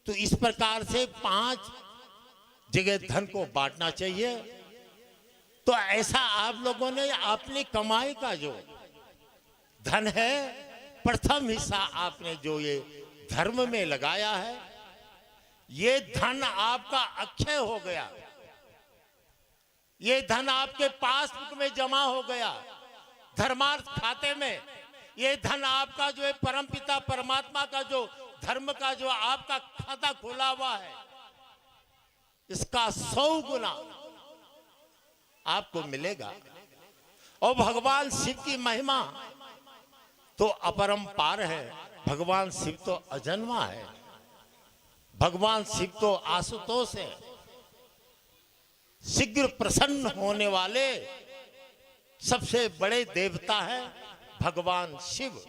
तो इस प्रकार से 5 जगह धन को बांटना चाहिए। तो ऐसा आप लोगों ने अपनी कमाई का जो धन है, प्रथम हिस्सा आपने जो ये धर्म में लगाया है, ये धन आपका अक्षय हो गया, ये धन आपके पासबुक में जमा हो गया, धर्मार्थ खाते में। ये धन आपका जो है परमपिता परमात्मा का जो धर्म का जो आपका खाता खुला हुआ है, इसका 100 गुना आपको मिलेगा। और भगवान शिव की महिमा तो अपरंपार है। भगवान शिव तो अजन्मा है, भगवान शिव तो आशुतोष है, शीघ्र प्रसन्न होने वाले सबसे बड़े देवता है भगवान शिव।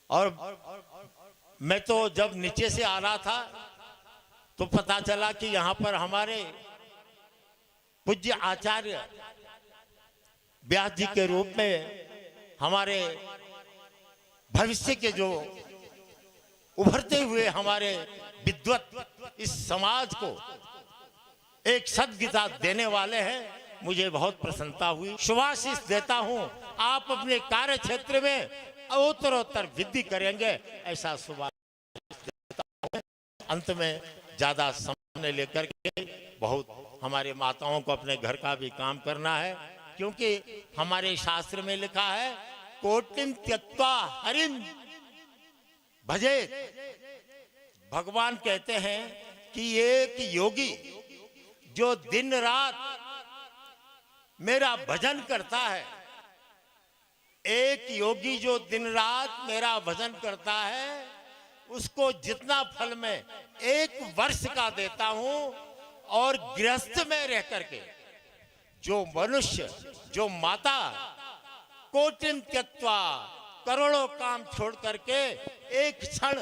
और मैं तो जब नीचे से आ रहा था तो पता चला कि यहाँ पर हमारे पूज्य आचार्य व्यास जी के रूप में हमारे भविष्य के जो उभरते हुए हमारे विद्वत इस समाज को एक सद्गीता देने वाले हैं। मुझे बहुत प्रसन्नता हुई। शुभाशीष देता हूं, आप अपने कार्य क्षेत्र में उत्तरोत्तर वृद्धि करेंगे, ऐसा शुभाशीष देता हूं। अंत में ज्यादा समय लेकर के, बहुत हमारे माताओं को अपने घर का भी काम करना है, क्योंकि हमारे शास्त्र में लिखा है कोटिम त्यक्त्वा हरिम भजेत। भगवान कहते हैं कि एक योगी जो दिन रात मेरा भजन करता है, एक योगी जो दिन रात मेरा भजन करता है, उसको जितना फल मैं 1 वर्ष का देता हूं, और गृहस्थ में रह करके जो मनुष्य, जो माता कोटिन त्यक्त्वा, करोड़ों काम छोड़ करके एक क्षण,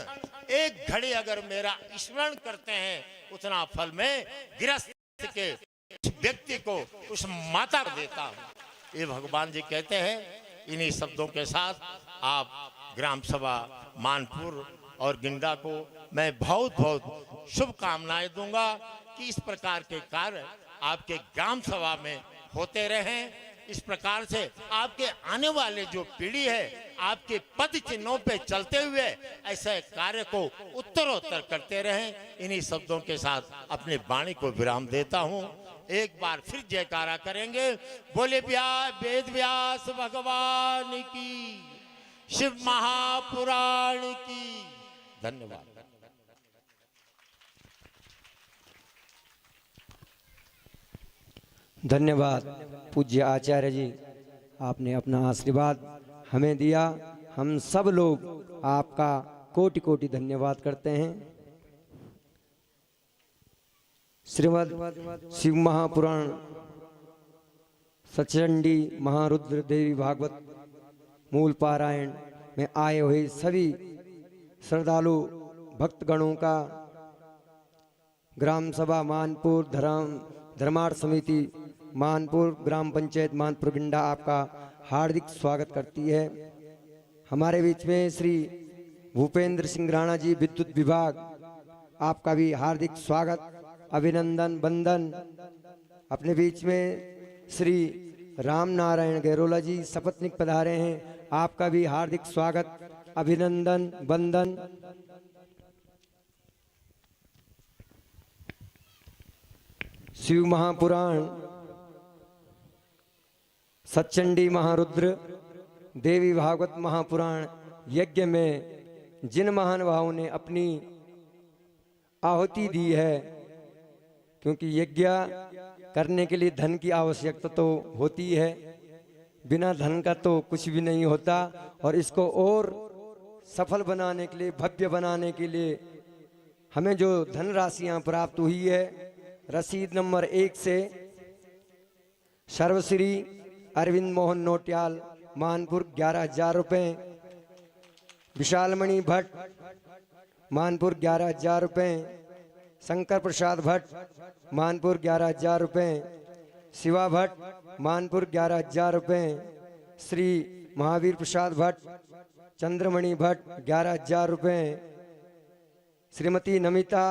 एक घड़ी अगर मेरा स्मरण करते हैं, उतना फल मैं गृहस्थ के उस व्यक्ति को, उस माता को देता हूं। ये भगवान जी कहते हैं। इन्हीं शब्दों के साथ आप ग्राम सभा मानपुर और गिंडा को मैं बहुत बहुत शुभकामनाएं दूंगा कि इस प्रकार के कार्य आपके ग्राम सभा में होते रहें। इस प्रकार से आपके आने वाले जो पीढ़ी है आपके पद चिन्हों पे चलते हुए ऐसे कार्य को उत्तरोत्तर करते रहें। इन्हीं शब्दों के साथ अपनी वाणी को विराम देता हूं। एक बार फिर जयकारा करेंगे। बोले वेद व्यास भगवान की, शिव महापुराण की। धन्यवाद।
धन्यवाद पूज्य आचार्य जी, आपने अपना आशीर्वाद हमें दिया। हम सब लोग आपका कोटि कोटि धन्यवाद करते हैं। श्रीमद् शिव महापुराण सचंडी महारुद्र देवी भागवत मूल पारायण में आए हुए सभी श्रद्धालु भक्तगणों का ग्राम सभा मानपुर धर्मार्थ समिति मानपुर ग्राम पंचायत मानपुर गिंडा आपका हार्दिक स्वागत करती है। हमारे बीच में श्री भूपेंद्र सिंह राणा जी विद्युत विभाग, आपका भी हार्दिक स्वागत अभिनंदन वंदन। अपने बीच में श्री राम नारायण गैरोला जी सपत्नीक पधारे हैं, आपका भी हार्दिक स्वागत अभिनंदन वंदन। शिव महापुराण सचंडी महारुद्र देवी भागवत महापुराण यज्ञ में जिन महानुभावों ने अपनी आहुति दी है, क्योंकि यज्ञ करने के लिए धन की आवश्यकता तो होती है, बिना धन का तो कुछ भी नहीं होता। और इसको और सफल बनाने के लिए, भव्य बनाने के लिए हमें जो धनराशियां प्राप्त हुई है, रसीद नंबर 1 से सर्वश्री अरविंद मोहन नोटियाल मानपुर 11,000 रुपये, विशालमणि भट्ट मानपुर 11,000 रुपये, शंकर प्रसाद भट्ट मानपुर 11,000 रुपये, शिवा भट्ट मानपुर 11,000 रुपये, श्री महावीर प्रसाद भट्ट चंद्रमणि भट्ट 11,000 रुपये, श्रीमती नमिता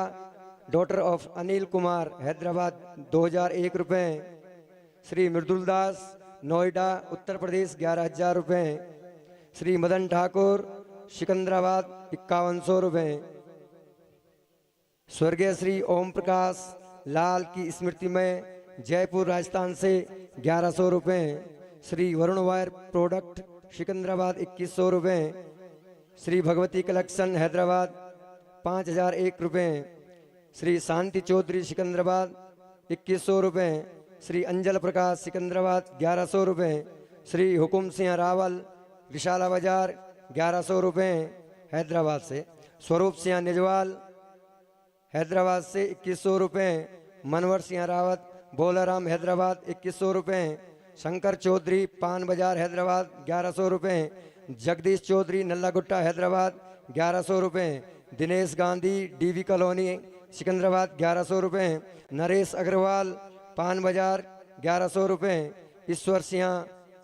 डॉटर ऑफ अनिल कुमार हैदराबाद 2,001 रुपये, श्री मृदुलदास नोएडा उत्तर प्रदेश 11,000 रुपये, श्री मदन ठाकुर सिकंदराबाद 5100 रुपये, स्वर्गीय श्री ओम प्रकाश लाल की स्मृति में जयपुर राजस्थान से 1100 रुपये, श्री वरुण वायर प्रोडक्ट सिकंदराबाद 2100 रुपये, श्री भगवती कलेक्शन हैदराबाद 5,001 रुपये, श्री शांति चौधरी सिकंदराबाद 2100 रुपये, श्री अंजल प्रकाश सिकंदराबाद 1100 रुपये, श्री हुकुम सिंह रावल विशाला बाजार 1100 रुपये हैदराबाद से, स्वरूप सिंह निजवाल हैदराबाद से 2100 रुपये, मनवर सिंह रावत बोलाराम हैदराबाद 2100 रुपये, शंकर चौधरी पान बाजार हैदराबाद 1100 रुपये, जगदीश चौधरी नल्लागुट्टा हैदराबाद 1100 रुपये, दिनेश गांधी डीवी कॉलोनी सिकंदराबाद 1100 रुपये, नरेश अग्रवाल पान बाजार 1100 रुपये, ईश्वर सिंह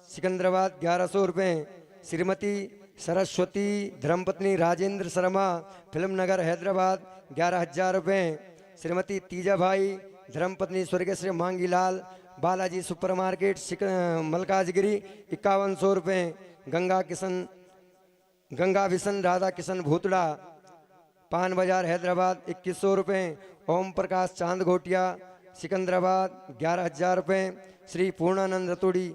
सिकंदराबाद 1100 रुपये, श्रीमती सरस्वती धर्मपत्नी राजेंद्र शर्मा फिल्म नगर हैदराबाद 11,000 रुपये, श्रीमती तीजा भाई धर्मपत्नी स्वर्गीय श्री मांगीलाल बालाजी सुपर मार्केट मलकाजगिरी 5100 रुपये, गंगा विशन राधा किशन भूतड़ा पान बाजार हैदराबाद 2100 रुपये, ओम प्रकाश चांद घोटिया सिकंदराबाद 11,000 रुपये, श्री पूर्णानंद रतुड़ी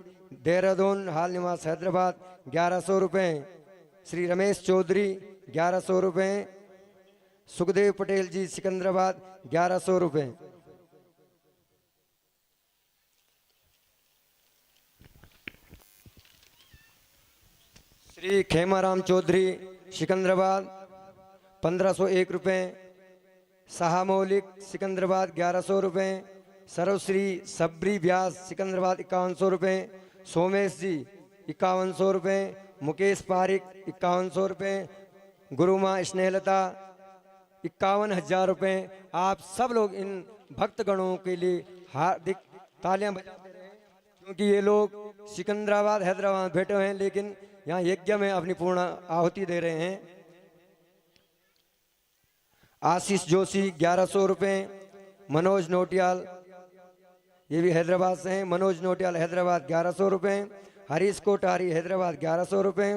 देहरादून हाल निवास हैदराबाद 1100 रुपये, श्री रमेश चौधरी 1100 रुपये, सुखदेव पटेल जी सिकंदराबाद 1100 रुपये। श्री खेमाराम चौधरी सिकंदराबाद 1501 रुपये, शाह मौलिक सिकंदराबाद 1100 रुपये, सर्वश्री सबरी व्यास सिकंदराबाद 5100 रुपये, सोमेश जी 5100 रुपये, मुकेश पारिक 5100 रुपये, गुरुमा स्नेहलता 51,000 रुपये। आप सब लोग इन भक्तगणों के लिए हार्दिक तालियां बजाते रहे, क्योंकि ये लोग सिकंदराबाद हैदराबाद बैठे हुए हैं, लेकिन यहाँ यज्ञ में अपनी पूर्ण आहुति दे रहे हैं। आशीष जोशी 1100 रुपये, मनोज नोटियाल ये भी हैदराबाद से हैं, मनोज नोटियाल हैदराबाद 1100 रुपये, हरीश कोठारी हैदराबाद 1100 रुपये,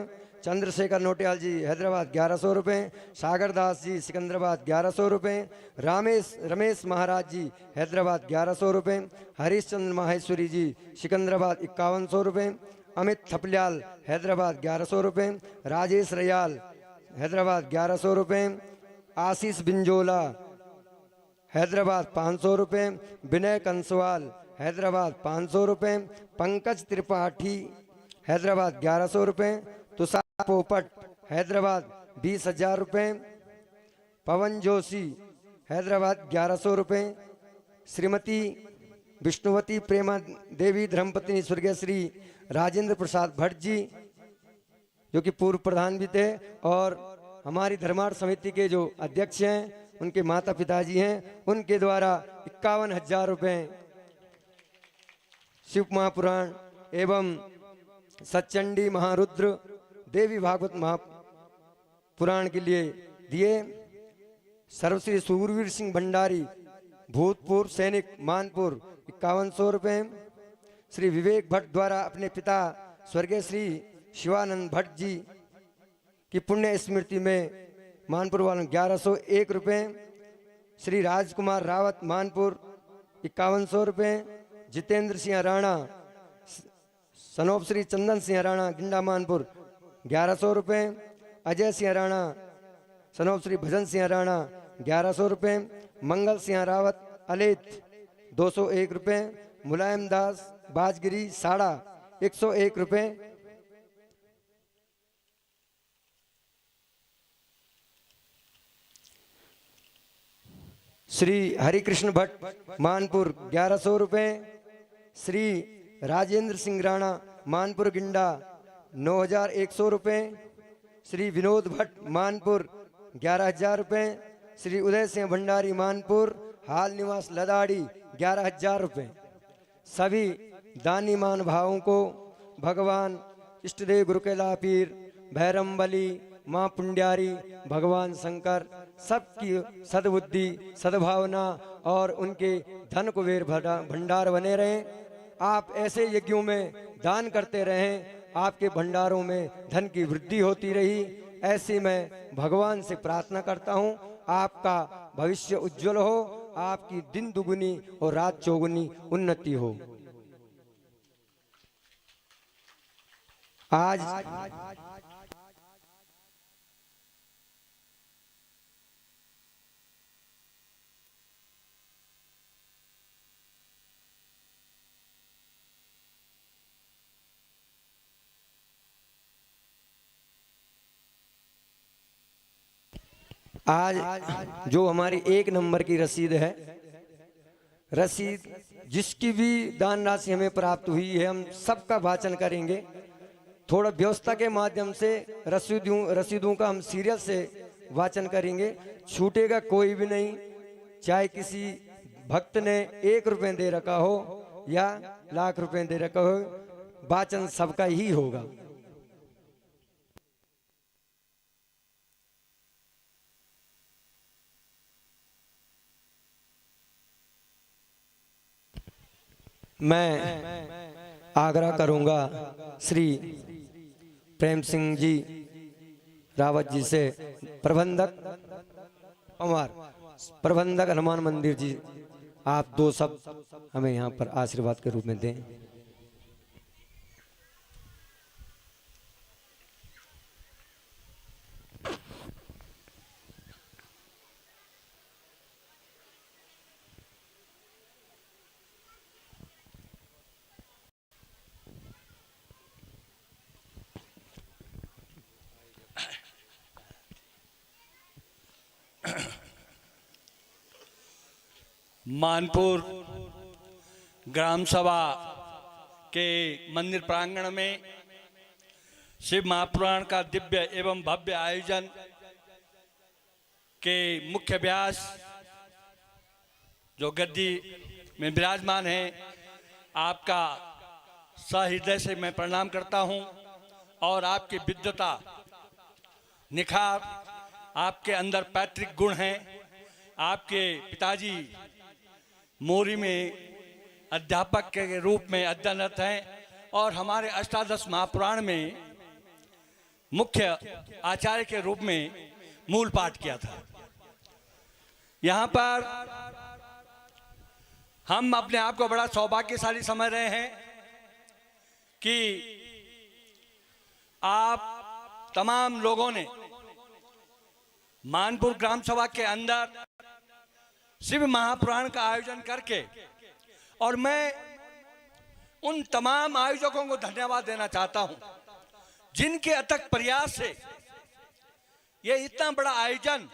चंद्रशेखर नोटियाल जी हैदराबाद 1100 रुपये, सागर दास जी सिकंदराबाद 1100 रुपये, रमेश महाराज जी हैदराबाद 1100 रुपये, हरीशचंद्र माहेश्वरी जी सिकंदराबाद 5100 रुपये, अमित थपलियाल हैदराबाद 1100 रुपये, राजेश रयाल हैदराबाद 1100 रुपये, आशीष बिंजोला हैदराबाद 500 रुपये, विनय कंसवाल हैदराबाद 500 रुपये, पंकज त्रिपाठी हैदराबाद 1100 रुपये, तुषार पोपट हैदराबाद 20,000 रुपये, पवन जोशी हैदराबाद 1100 रुपये, श्रीमती विष्णुवती प्रेमा देवी धर्मपत्नी स्वर्गीय श्री राजेंद्र प्रसाद भट्ट जी जो कि पूर्व प्रधान भी थे और हमारी धर्मार्थ समिति के जो अध्यक्ष हैं उनके माता पिताजी हैं, उनके द्वारा 51,000 रुपये शिव महापुराण एवं सच्चंडी महारुद्र देवी भागवत महापुराण के लिए दिए। सर्वश्री सूरवीर सिंह भंडारी भूतपूर्व सैनिक मानपुर 5100 रुपये, श्री विवेक भट्ट द्वारा अपने पिता स्वर्गीय श्री शिवानंद भट्ट जी की पुण्य स्मृति में मानपुर वालों 1101 रुपये, श्री राजकुमार रावत मानपुर 5100 रुपये, जितेंद्र सिंह राणा सनोप श्री चंदन सिंह राणा गिंडा मानपुर 1100 रुपये, अजय सिंह राणा सनोप श्री भजन सिंह राणा 1100 रुपये, मंगल सिंह रावत अलेत 201 रुपये, मुलायम दास बाजगिरी साड़ा 101 रुपये, श्री हरिकृष्ण भट्ट मानपुर 1100 रुपये, श्री राजेंद्र सिंह राणा मानपुर गिंडा 9,100 रुपये, श्री विनोद भट्ट मानपुर 11,000 रुपये, श्री उदय सिंह भंडारी मानपुर हाल निवास लदाड़ी 11,000 रुपये। सभी दानी मान भावों को भगवान इष्टदेव गुरु कैला पीर भैरमबली माँ पुंड्यारी भगवान शंकर सबकी सद्बुद्धि सद्भावना और उनके धन कुबेर भंडार बने रहें। आप ऐसे यज्ञों में दान करते रहें, आपके भंडारों में धन की वृद्धि होती रही। ऐसी मैं भगवान से प्रार्थना करता हूँ, आपका भविष्य उज्जवल हो, आपकी दिन दुगुनी और रात चौगुनी उन्नति हो। आज जो हमारी 1 नंबर की रसीद है, रसीद जिसकी भी दान राशि हमें प्राप्त हुई है हम सबका वाचन करेंगे। थोड़ा व्यवस्था के माध्यम से रसीदों का हम सीरियल से वाचन करेंगे, छूटेगा कोई भी नहीं। चाहे किसी भक्त ने 1 रुपये दे रखा हो या लाख रुपए दे रखा हो, वाचन सबका ही होगा। मैं आग्रह करूंगा श्री प्रेम सिंह जी रावत जी से, प्रबंधक हनुमान मंदिर जी, आप 2 शब्द हमें यहाँ पर आशीर्वाद के रूप में दें।
मानपुर ग्राम सभा के मंदिर प्रांगण में शिव महापुराण का दिव्य एवं भव्य आयोजन के मुख्य व्यास जो गद्दी में विराजमान हैं, आपका सहृदय से मैं प्रणाम करता हूं और आपकी विद्वता निखार, आपके अंदर पैतृक गुण हैं। आपके पिताजी मोरी में अध्यापक के रूप में अध्ययनरत हैं और हमारे अष्टादश महापुराण में
मुख्य आचार्य के रूप में मूल पाठ किया था। यहाँ पर हम अपने आप को बड़ा सौभाग्यशाली समझ रहे हैं कि आप तमाम लोगों ने मानपुर ग्राम सभा के अंदर शिव महापुराण का आयोजन करके, और मैं उन तमाम आयोजकों को धन्यवाद देना चाहता हूं जिनके अथक प्रयास से ये इतना बड़ा आयोजन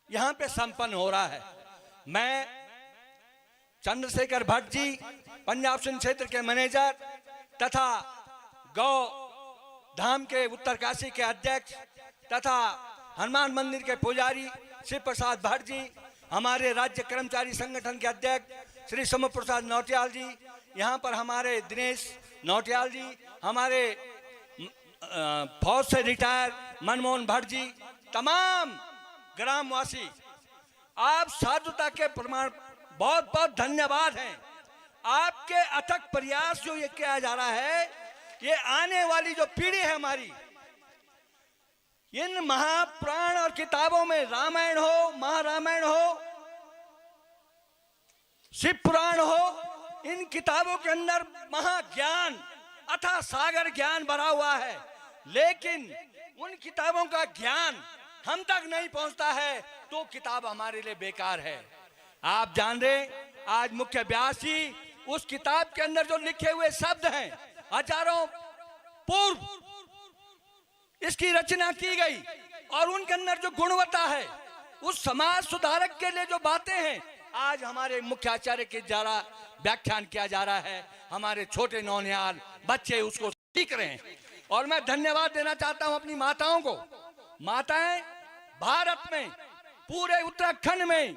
यहां पे संपन्न हो रहा है। मैं चंद्रशेखर भट्ट जी, पंजाब सिंध क्षेत्र के मैनेजर तथा गौ धाम के उत्तरकाशी के अध्यक्ष तथा हनुमान मंदिर के पुजारी शिव प्रसाद भट्ट जी, हमारे राज्य कर्मचारी संगठन के अध्यक्ष श्री समूह प्रसाद नौटियाल जी, यहाँ पर हमारे दिनेश नौटियाल जी, हमारे फौज से रिटायर मनमोहन भट्ट जी, तमाम ग्रामवासी, आप साधुता के प्रमाण बहुत बहुत धन्यवाद हैं। आपके अथक प्रयास जो ये किया जा रहा है, ये आने वाली जो पीढ़ी है हमारी, इन महापुराण और किताबों में रामायण हो, महारामायण हो, शिव पुराण हो, इन किताबों के अंदर महाज्ञान अथाह सागर ज्ञान भरा हुआ है, लेकिन उन किताबों का ज्ञान हम तक नहीं पहुंचता है तो किताब हमारे लिए बेकार है। आप जान रहे, आज मुख्य व्यास जी उस किताब के अंदर जो लिखे हुए शब्द हैं, हजारों पूर्व इसकी रचना की गई, और उनके अंदर जो गुणवत्ता है, उस समाज सुधारक के लिए जो बातें हैं, आज हमारे मुख्य आचार्य के द्वारा व्याख्यान किया जा रहा है। हमारे छोटे नौनिहाल बच्चे उसको सीख रहे हैं, और मैं धन्यवाद देना चाहता हूं अपनी माताओं को। माताएं भारत में, पूरे उत्तराखंड में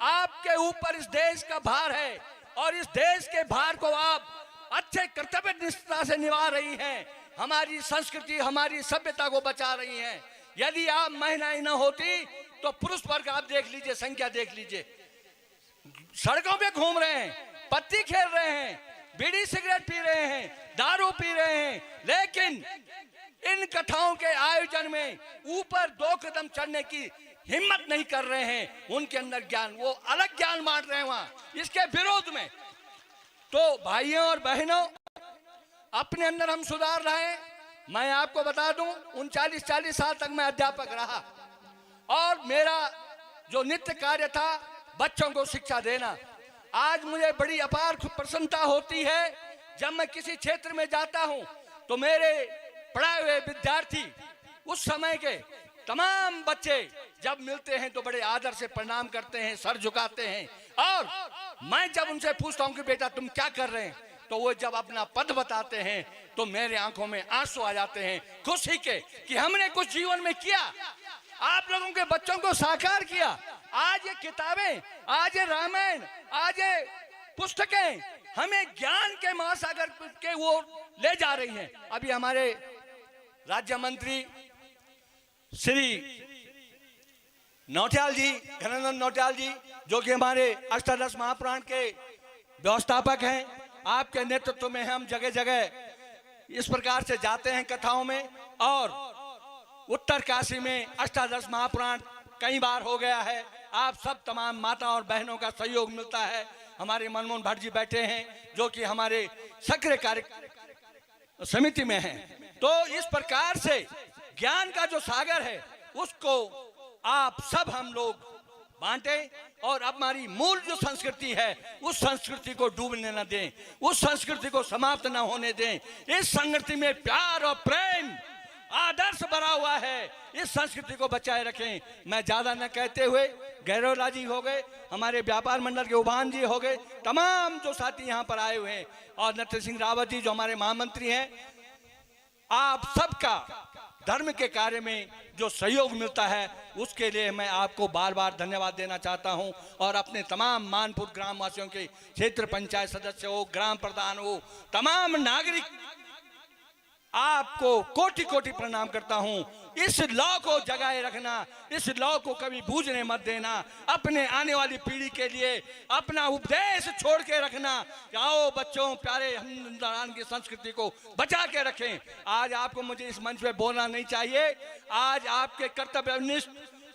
आपके ऊपर इस देश का भार है, और इस देश के भार को आप अच्छे कर्तव्य निष्ठा से निभा रही हैं, हमारी संस्कृति, हमारी सभ्यता को बचा रही हैं। यदि आप महिलाएं न होती तो पुरुष वर्ग आप देख लीजिए, संख्या देख लीजिए, सड़कों पे घूम रहे हैं, पत्ती खेल रहे हैं, बीड़ी सिगरेट पी रहे हैं, दारू पी रहे हैं, लेकिन इन कथाओं के आयोजन में ऊपर 2 कदम चढ़ने की हिम्मत नहीं कर रहे हैं। उनके अंदर ज्ञान, वो अलग ज्ञान बांट रहे हैं वहां, इसके विरोध में। तो भाइयों और बहनों, अपने अंदर हम सुधार रहे हैं। मैं आपको बता दूं, 39-40 साल तक मैं अध्यापक रहा, और मेरा जो नित्य कार्य था बच्चों को शिक्षा देना। आज मुझे बड़ी अपार प्रसन्नता होती है जब मैं किसी क्षेत्र में जाता हूं तो मेरे पढ़ाए हुए विद्यार्थी, उस समय के तमाम बच्चे जब मिलते हैं तो बड़े आदर से प्रणाम करते हैं, सर झुकाते हैं, और मैं जब उनसे पूछता हूं कि बेटा तुम क्या कर रहे हैं, तो वो जब अपना पद बताते हैं तो मेरे आंखों में आंसू आ जाते हैं खुशी के कि हमने कुछ जीवन में किया, आप लोगों के बच्चों को साकार किया। आज ये किताबें, आज ये रामायण, आज ये पुस्तकें हमें ज्ञान के महासागर के वो ले जा रही हैं। अभी हमारे राज्य मंत्री श्री नौटियाल जी, घनानंद नौटियाल जी, जो कि हमारे अष्टादश महापुराण के व्यवस्थापक हैं, आपके नेतृत्व में हम जगह जगह इस प्रकार से जाते हैं कथाओं में, और उत्तरकाशी में अष्टादश महापुराण कई बार हो गया है। आप सब तमाम माता और बहनों का सहयोग मिलता है। हमारे मनमोहन भट्ट जी बैठे हैं जो कि हमारे सक्रिय कार्य समिति में हैं। तो इस प्रकार से ज्ञान का जो सागर है उसको आप सब हम लोग बांटे, और अब हमारी मूल जो संस्कृति है उस संस्कृति को डूबने न दें, उस संस्कृति को समाप्त न होने दें। इस संस्कृति में प्यार और प्रेम आदर्श भरा हुआ है, इस संस्कृति को बचाए रखें। मैं ज्यादा न कहते हुए, गैरोला जी हो गए, हमारे व्यापार मंडल के उभान जी हो गए, तमाम जो साथी यहाँ पर आए हुए हैं, और नरेंद्र सिंह रावत जी जो हमारे महामंत्री हैं, आप सबका धर्म के कार्य में जो सहयोग मिलता है उसके लिए मैं आपको बार बार धन्यवाद देना चाहता हूं, और अपने तमाम मानपुर ग्रामवासियों के, क्षेत्र पंचायत सदस्य हो, ग्राम प्रधान हो, तमाम नागरिक आपको कोटि कोटि प्रणाम करता हूं। इस लौ को जगाए रखना, इस लौ को कभी बूझने मत देना। अपने आने वाली पीढ़ी के लिए अपना उपदेश छोड़ के रखना। आओ बच्चों, प्यारे हिंदुस्तान की संस्कृति को बचा के रखें। आज आपको मुझे इस मंच पे बोलना नहीं चाहिए। आज आपके कर्तव्यनिष्ठ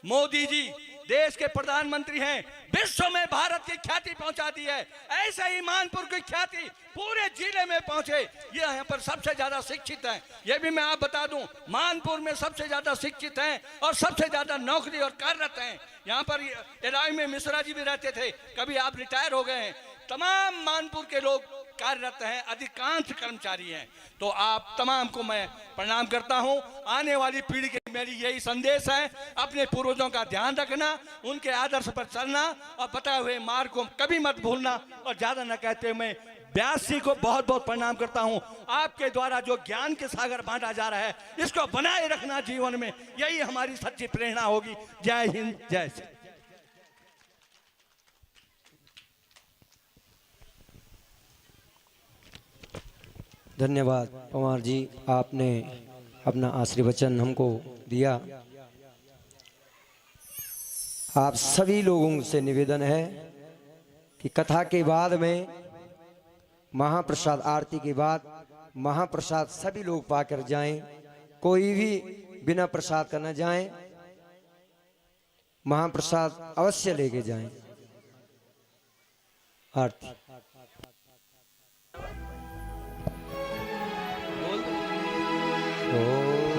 मोदी जी देश के प्रधानमंत्री हैं, विश्व में भारत की ख्याति पहुंचा दी है। ऐसे ही मानपुर की ख्याति पूरे जिले में पहुंचे। ये यहाँ पर सबसे ज्यादा शिक्षित हैं, ये भी मैं आप बता दूं। मानपुर में सबसे ज्यादा शिक्षित हैं और सबसे ज्यादा नौकरी और कार्यरत हैं। यहाँ पर एराई में मिश्रा जी भी रहते थे, कभी आप रिटायर हो गए हैं। तमाम मानपुर के लोग कार्यरत हैं, अधिकांश कर्मचारी हैं। तो आप तमाम को मैं प्रणाम करता हूं। आने वाली पीढ़ी के मेरी यही संदेश है, अपने पूर्वजों का ध्यान रखना, उनके आदर्श पर चलना और बताए हुए मार्ग को कभी मत भूलना। और ज्यादा न कहते हुए मैं व्यास जी को बहुत बहुत प्रणाम करता हूं। आपके द्वारा जो ज्ञान के सागर बांटा जा रहा है, इसको बनाए रखना जीवन में, यही हमारी सच्ची प्रेरणा होगी। जय हिंद, जय श्री।
धन्यवाद पवार जी, आपने अपना आशीर्वचन हमको दिया। आप सभी लोगों से निवेदन है कि कथा के बाद में महाप्रसाद, आरती के बाद महाप्रसाद सभी लोग पाकर जाएं। कोई भी बिना प्रसाद का न जाएं, महाप्रसाद अवश्य लेके जाएं। आरती।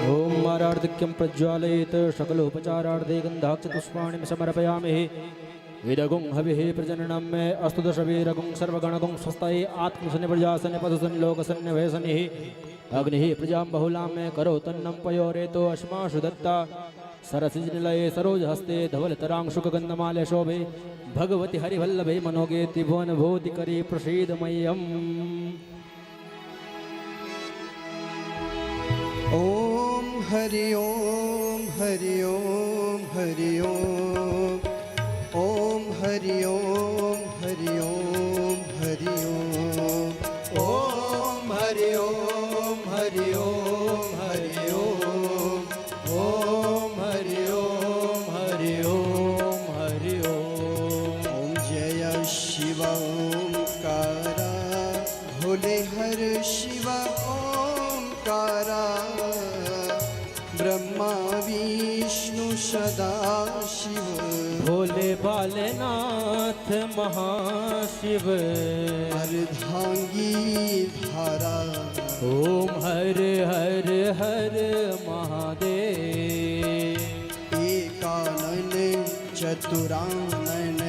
ओम मारार्धिक्यं प्रज्वालयेत सकलोपचारार्धे गन्धाक्ष पुष्पाणि समर्पयामि। विदगुं हविः प्रजननं मे अस्तु दशवीरगुं सर्वगणगुं स्वस्ताये आत्मसन्नि प्रजासन्नि पदसन्नि लोकसन्नि वयसन्निः। अग्निः प्रजां बहुलां मे करोतन्नं पयोरेतो अश्माशु दत्ता। सरसिजनिलये सरोजहस्ते धवलतरांशुकगन्धमाल्य शोभे। भगवति हरिवल्लभे मनोगे त्रिभुवनभूतिकरी प्रसीद मह्यम्।
ओम हरि ओम हरि ओम हरि ओम। ओम हरि ओम हरि ओम हरि ओम। ओम हरि ओम हरि ओम हरि ओम। ओम हरि ओम हरि ओम हरि ओम। ओम जय शिव ओंकारा, भोले हर शिव ओंकारा। ब्रह्मा विष्णु सदा शिव,
भोले बालेनाथ महाशिव।
अर्धांगी धारा,
ओम हर हर हर महादेव।
एकानन चतुरानन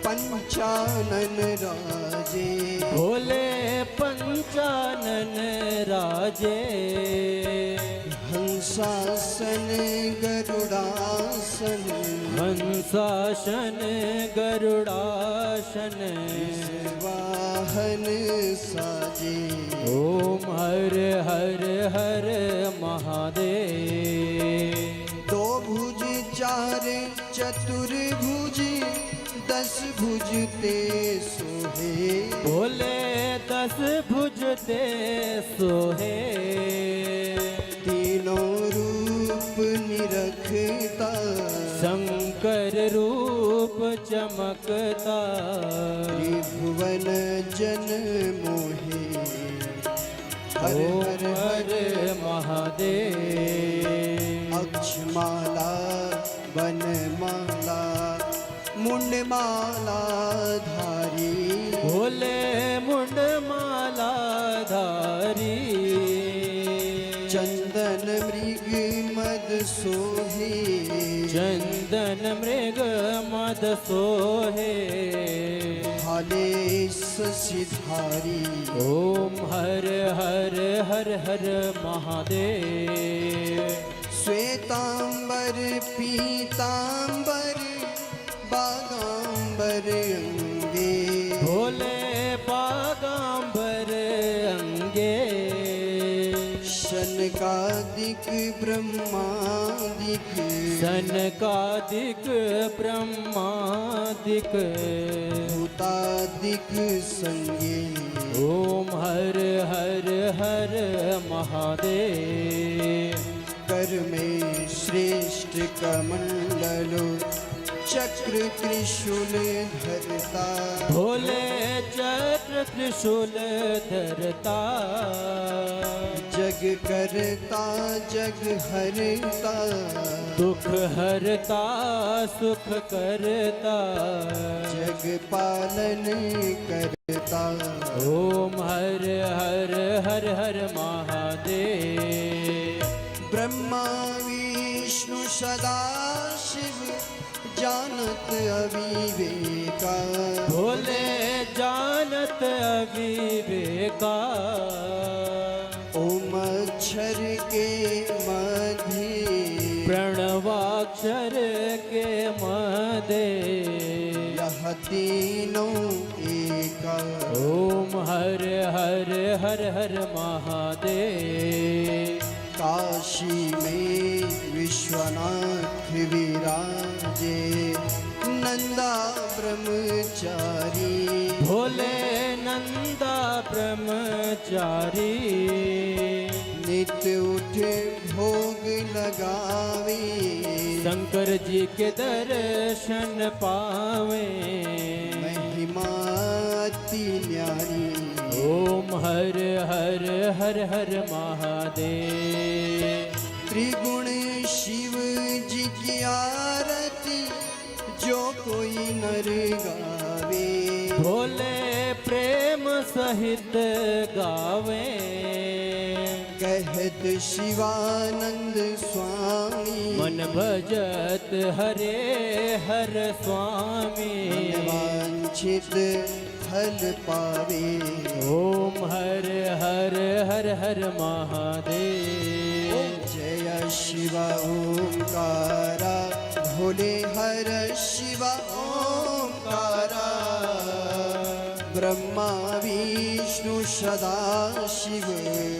पंचानन राजे।
भोले पंचानन राजे।
हंसासन गरुड़ासन,
हंसासन गरुड़ासन।
वाहन साजे।
ओम हर हर हर महादेव।
दो भुज चार चतुर्भुज, 10 भुज ते सोहे।
भोले 10 भुज ते सोहे।
तीनों रूप निरखता,
शंकर रूप चमकता।
त्रिभुवन जन मोहे। हर
ओम
हर
हर महादेव।
अक्षमाला वनमाला, मुंडमाला धारी।
भोले मुंडमाला धारी।
चंदन मृग मद सोहे।
चंदन मृग मद सोहे।
भाले शशिधारी।
ओम हर हर हर हर महादेव।
श्वेतांबर पीतांबर, बागांबर अंगे।
भोले बागांबर अंगे।
शनकादिक ब्रह्मादिक,
सनकादिक ब्रह्मादिक
भूतादिक संगे
ओम हर हर हर महादेव
कर में श्रेष्ठ कमंडलो चक्र त्रिशूल धरता
भोले चक्र त्रिशूल धरता
जग करता जग हरता
दुख हरता सुख करता
जग पालन करता
ओम हर हर हर हर महादेव
ब्रह्मा विष्णु सदा शिव जानत अविवेका
भोले जानत अविवेका
ओम अक्षर के मध्य
प्रणवाक्षर के मदे
यह तीनों एका
ओम हर हर हर हर महादेव
काशी में विश्वनाथ विराजे नंदा ब्रह्मचारी
भोले नंदा ब्रह्मचारी
नित्य उठे भोग लगावे
शंकर जी के दर्शन पावे
महिमा अति न्यारी
ओम हर हर हर हर महादेव
त्रिगुण शिव जी की आरती जो कोई नर गावे
भोले प्रेम सहित गावे
कहत शिवानंद स्वामी
मन भजत हरे हर स्वामी
वांछित फल पावे
ओम हर हर हर हर महादेव
जय शिव ओंकारा भोले हर शिव ओंकारा ब्रह्मा विष्णु सदा शिव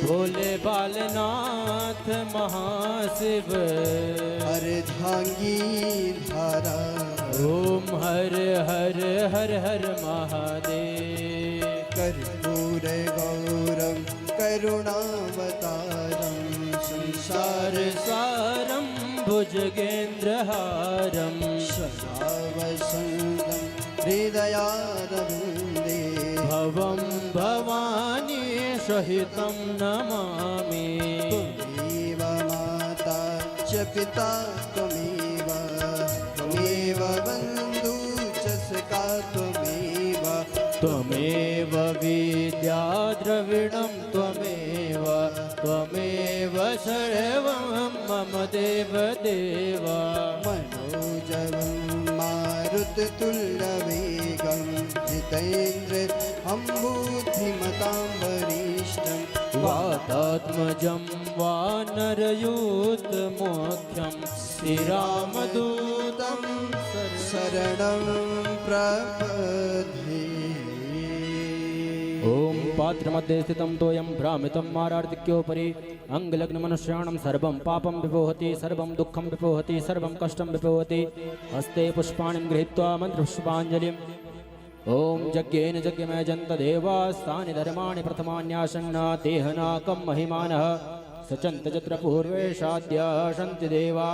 भोले बालनाथ महाशिव
अर्धांगी धारा
ओम हर हर हर हर महादेव
कर्पूर गौरम करुणावतारम संसार
सारं भुजगेन्द्रहारं
सदा वसन्तं हृदयारविन्दे
भवं भवानी सहितं नमामि
त्वमेव माता च पिता त्वमेव बन्धु च सखा त्वमेव
त्वमेव विद्या द्रविणं त्वमेव त्वमेव सर्वं मम देवदेव
मनोजवं मारुततुल्यवेगं जितेन्द्र बुद्धिमतां वरिष्ठं
वातात्मजं वानरयूतमोख्यं श्रीरामदूतं
शरणं प्रपद्ये
ॐ पात्रमध्ये स्थितं तोयं भ्रामितं मारार्तिक्योपरि अङ्गलग्नमनुष्याणं सर्वं पापं विपोहति सर्वं दुःखं विपोहति सर्वं कष्टं विपोहति हस्ते पुष्पाणिं गृहीत्वा मन्त्रपुष्पाञ्जलिं ॐ यज्ञेन यज्ञमयजन्त देवास्तानि धर्माणि प्रथमान्यासन्न देहनाकं महिमानः सचन्त यत्र पूर्वेशाद्या सन्ति देवा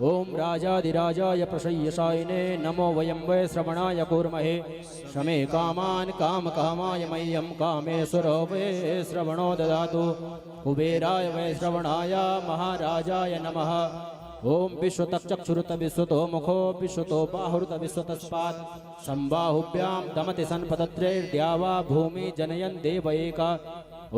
ॐ राजाधिराजाय प्रशय्यशायिने नमो वयं वै श्रवणाय कूर्महे शमे कामान् कामकामाय मह्यं कामेश्वरो वै श्रवणो ददातु कुबेराय वै श्रवणाय महाराजाय नमः ॐ विश्वतक्षुरुत विश्वतो मुखो विश्वतो बाहुरुत विश्वतस्पात् सम्बाहुभ्यां दमति सन्पतत्रैर्द्यावा भूमि जनयन् देव एक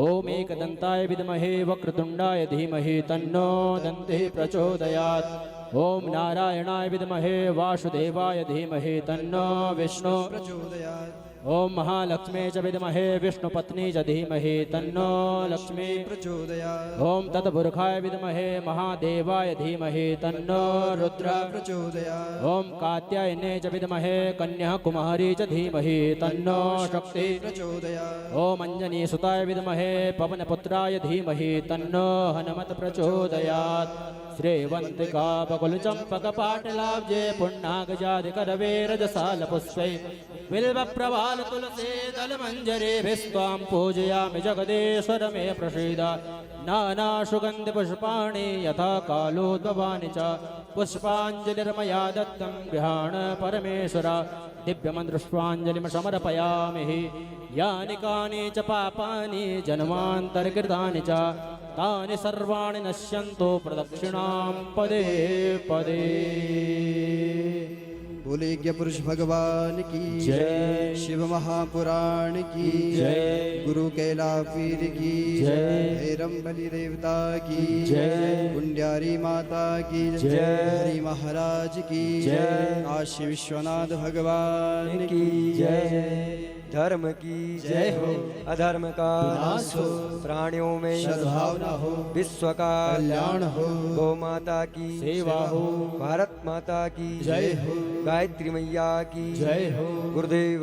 ॐ एकदन्ताय विद्महे वक्रतुण्डाय धीमहि तन्नो दन्तिः प्रचोदयात् ॐ नारायणाय विद्महे वासुदेवाय धीमहि तन्नो विष्णु
प्रचोदयात्
ओम महालक्ष्मी च विद्महे विष्णुपत्नी च धीमहि तन्नो लक्ष्मी
प्रचोदयात्
ओम तत्पुरुषाय विद्महे महादेवाय धीमहि तन्नो रुद्र
प्रचोदयात्
ओम कात्यायने च विद्महे कन्याकुमारी च धीमहि तन्नो शक्ति
प्रचोदयात्
ओम अंजनी सुताय विद्महे पवनपुत्राय धीमहि तन्नो हनुमत प्रचोदयात् श्रीवंतिका बकुल चंपक पाटलाब्जे पुण्णागजादि करवेरजसाल पुष्पै बिल्व प्रवाल तुलसी दल मंजरे भिस्त्वां पूजयामि जगदीश्वर मे प्रसीद नाना सुगंध पुष्पाणि यथा कालोद्भवानि च पुष्पाञ्जलिर्मया दत्तं गृहाण परमेश्वर दिव्यमन्त्रपुष्पाञ्जलिं समर्पयामि यानि कानि च पापानि जन्मान्तरकृतानि च तानि सर्वाणि नश्यन्तु प्रदक्षिणां पदे पदे।
बोले ज्ञ पुरुष भगवान की
जय।
शिव महापुराण की
जय।
गुरु कैलापीर की
जय।
हेरम बलि देवता की
जय।
कुंड्यारी माता की
जय।
हरि महाराज की
जय।
काशी विश्वनाथ भगवान
की जय। धर्म की जय हो, अधर्म का
विनाश हो,
प्राणियों में
सद्भावना हो,
विश्व का
कल्याण हो,
गौ माता की
सेवा हो,
भारत माता की
जय हो,
गायत्री मैया की
जय हो।
गुरुदेव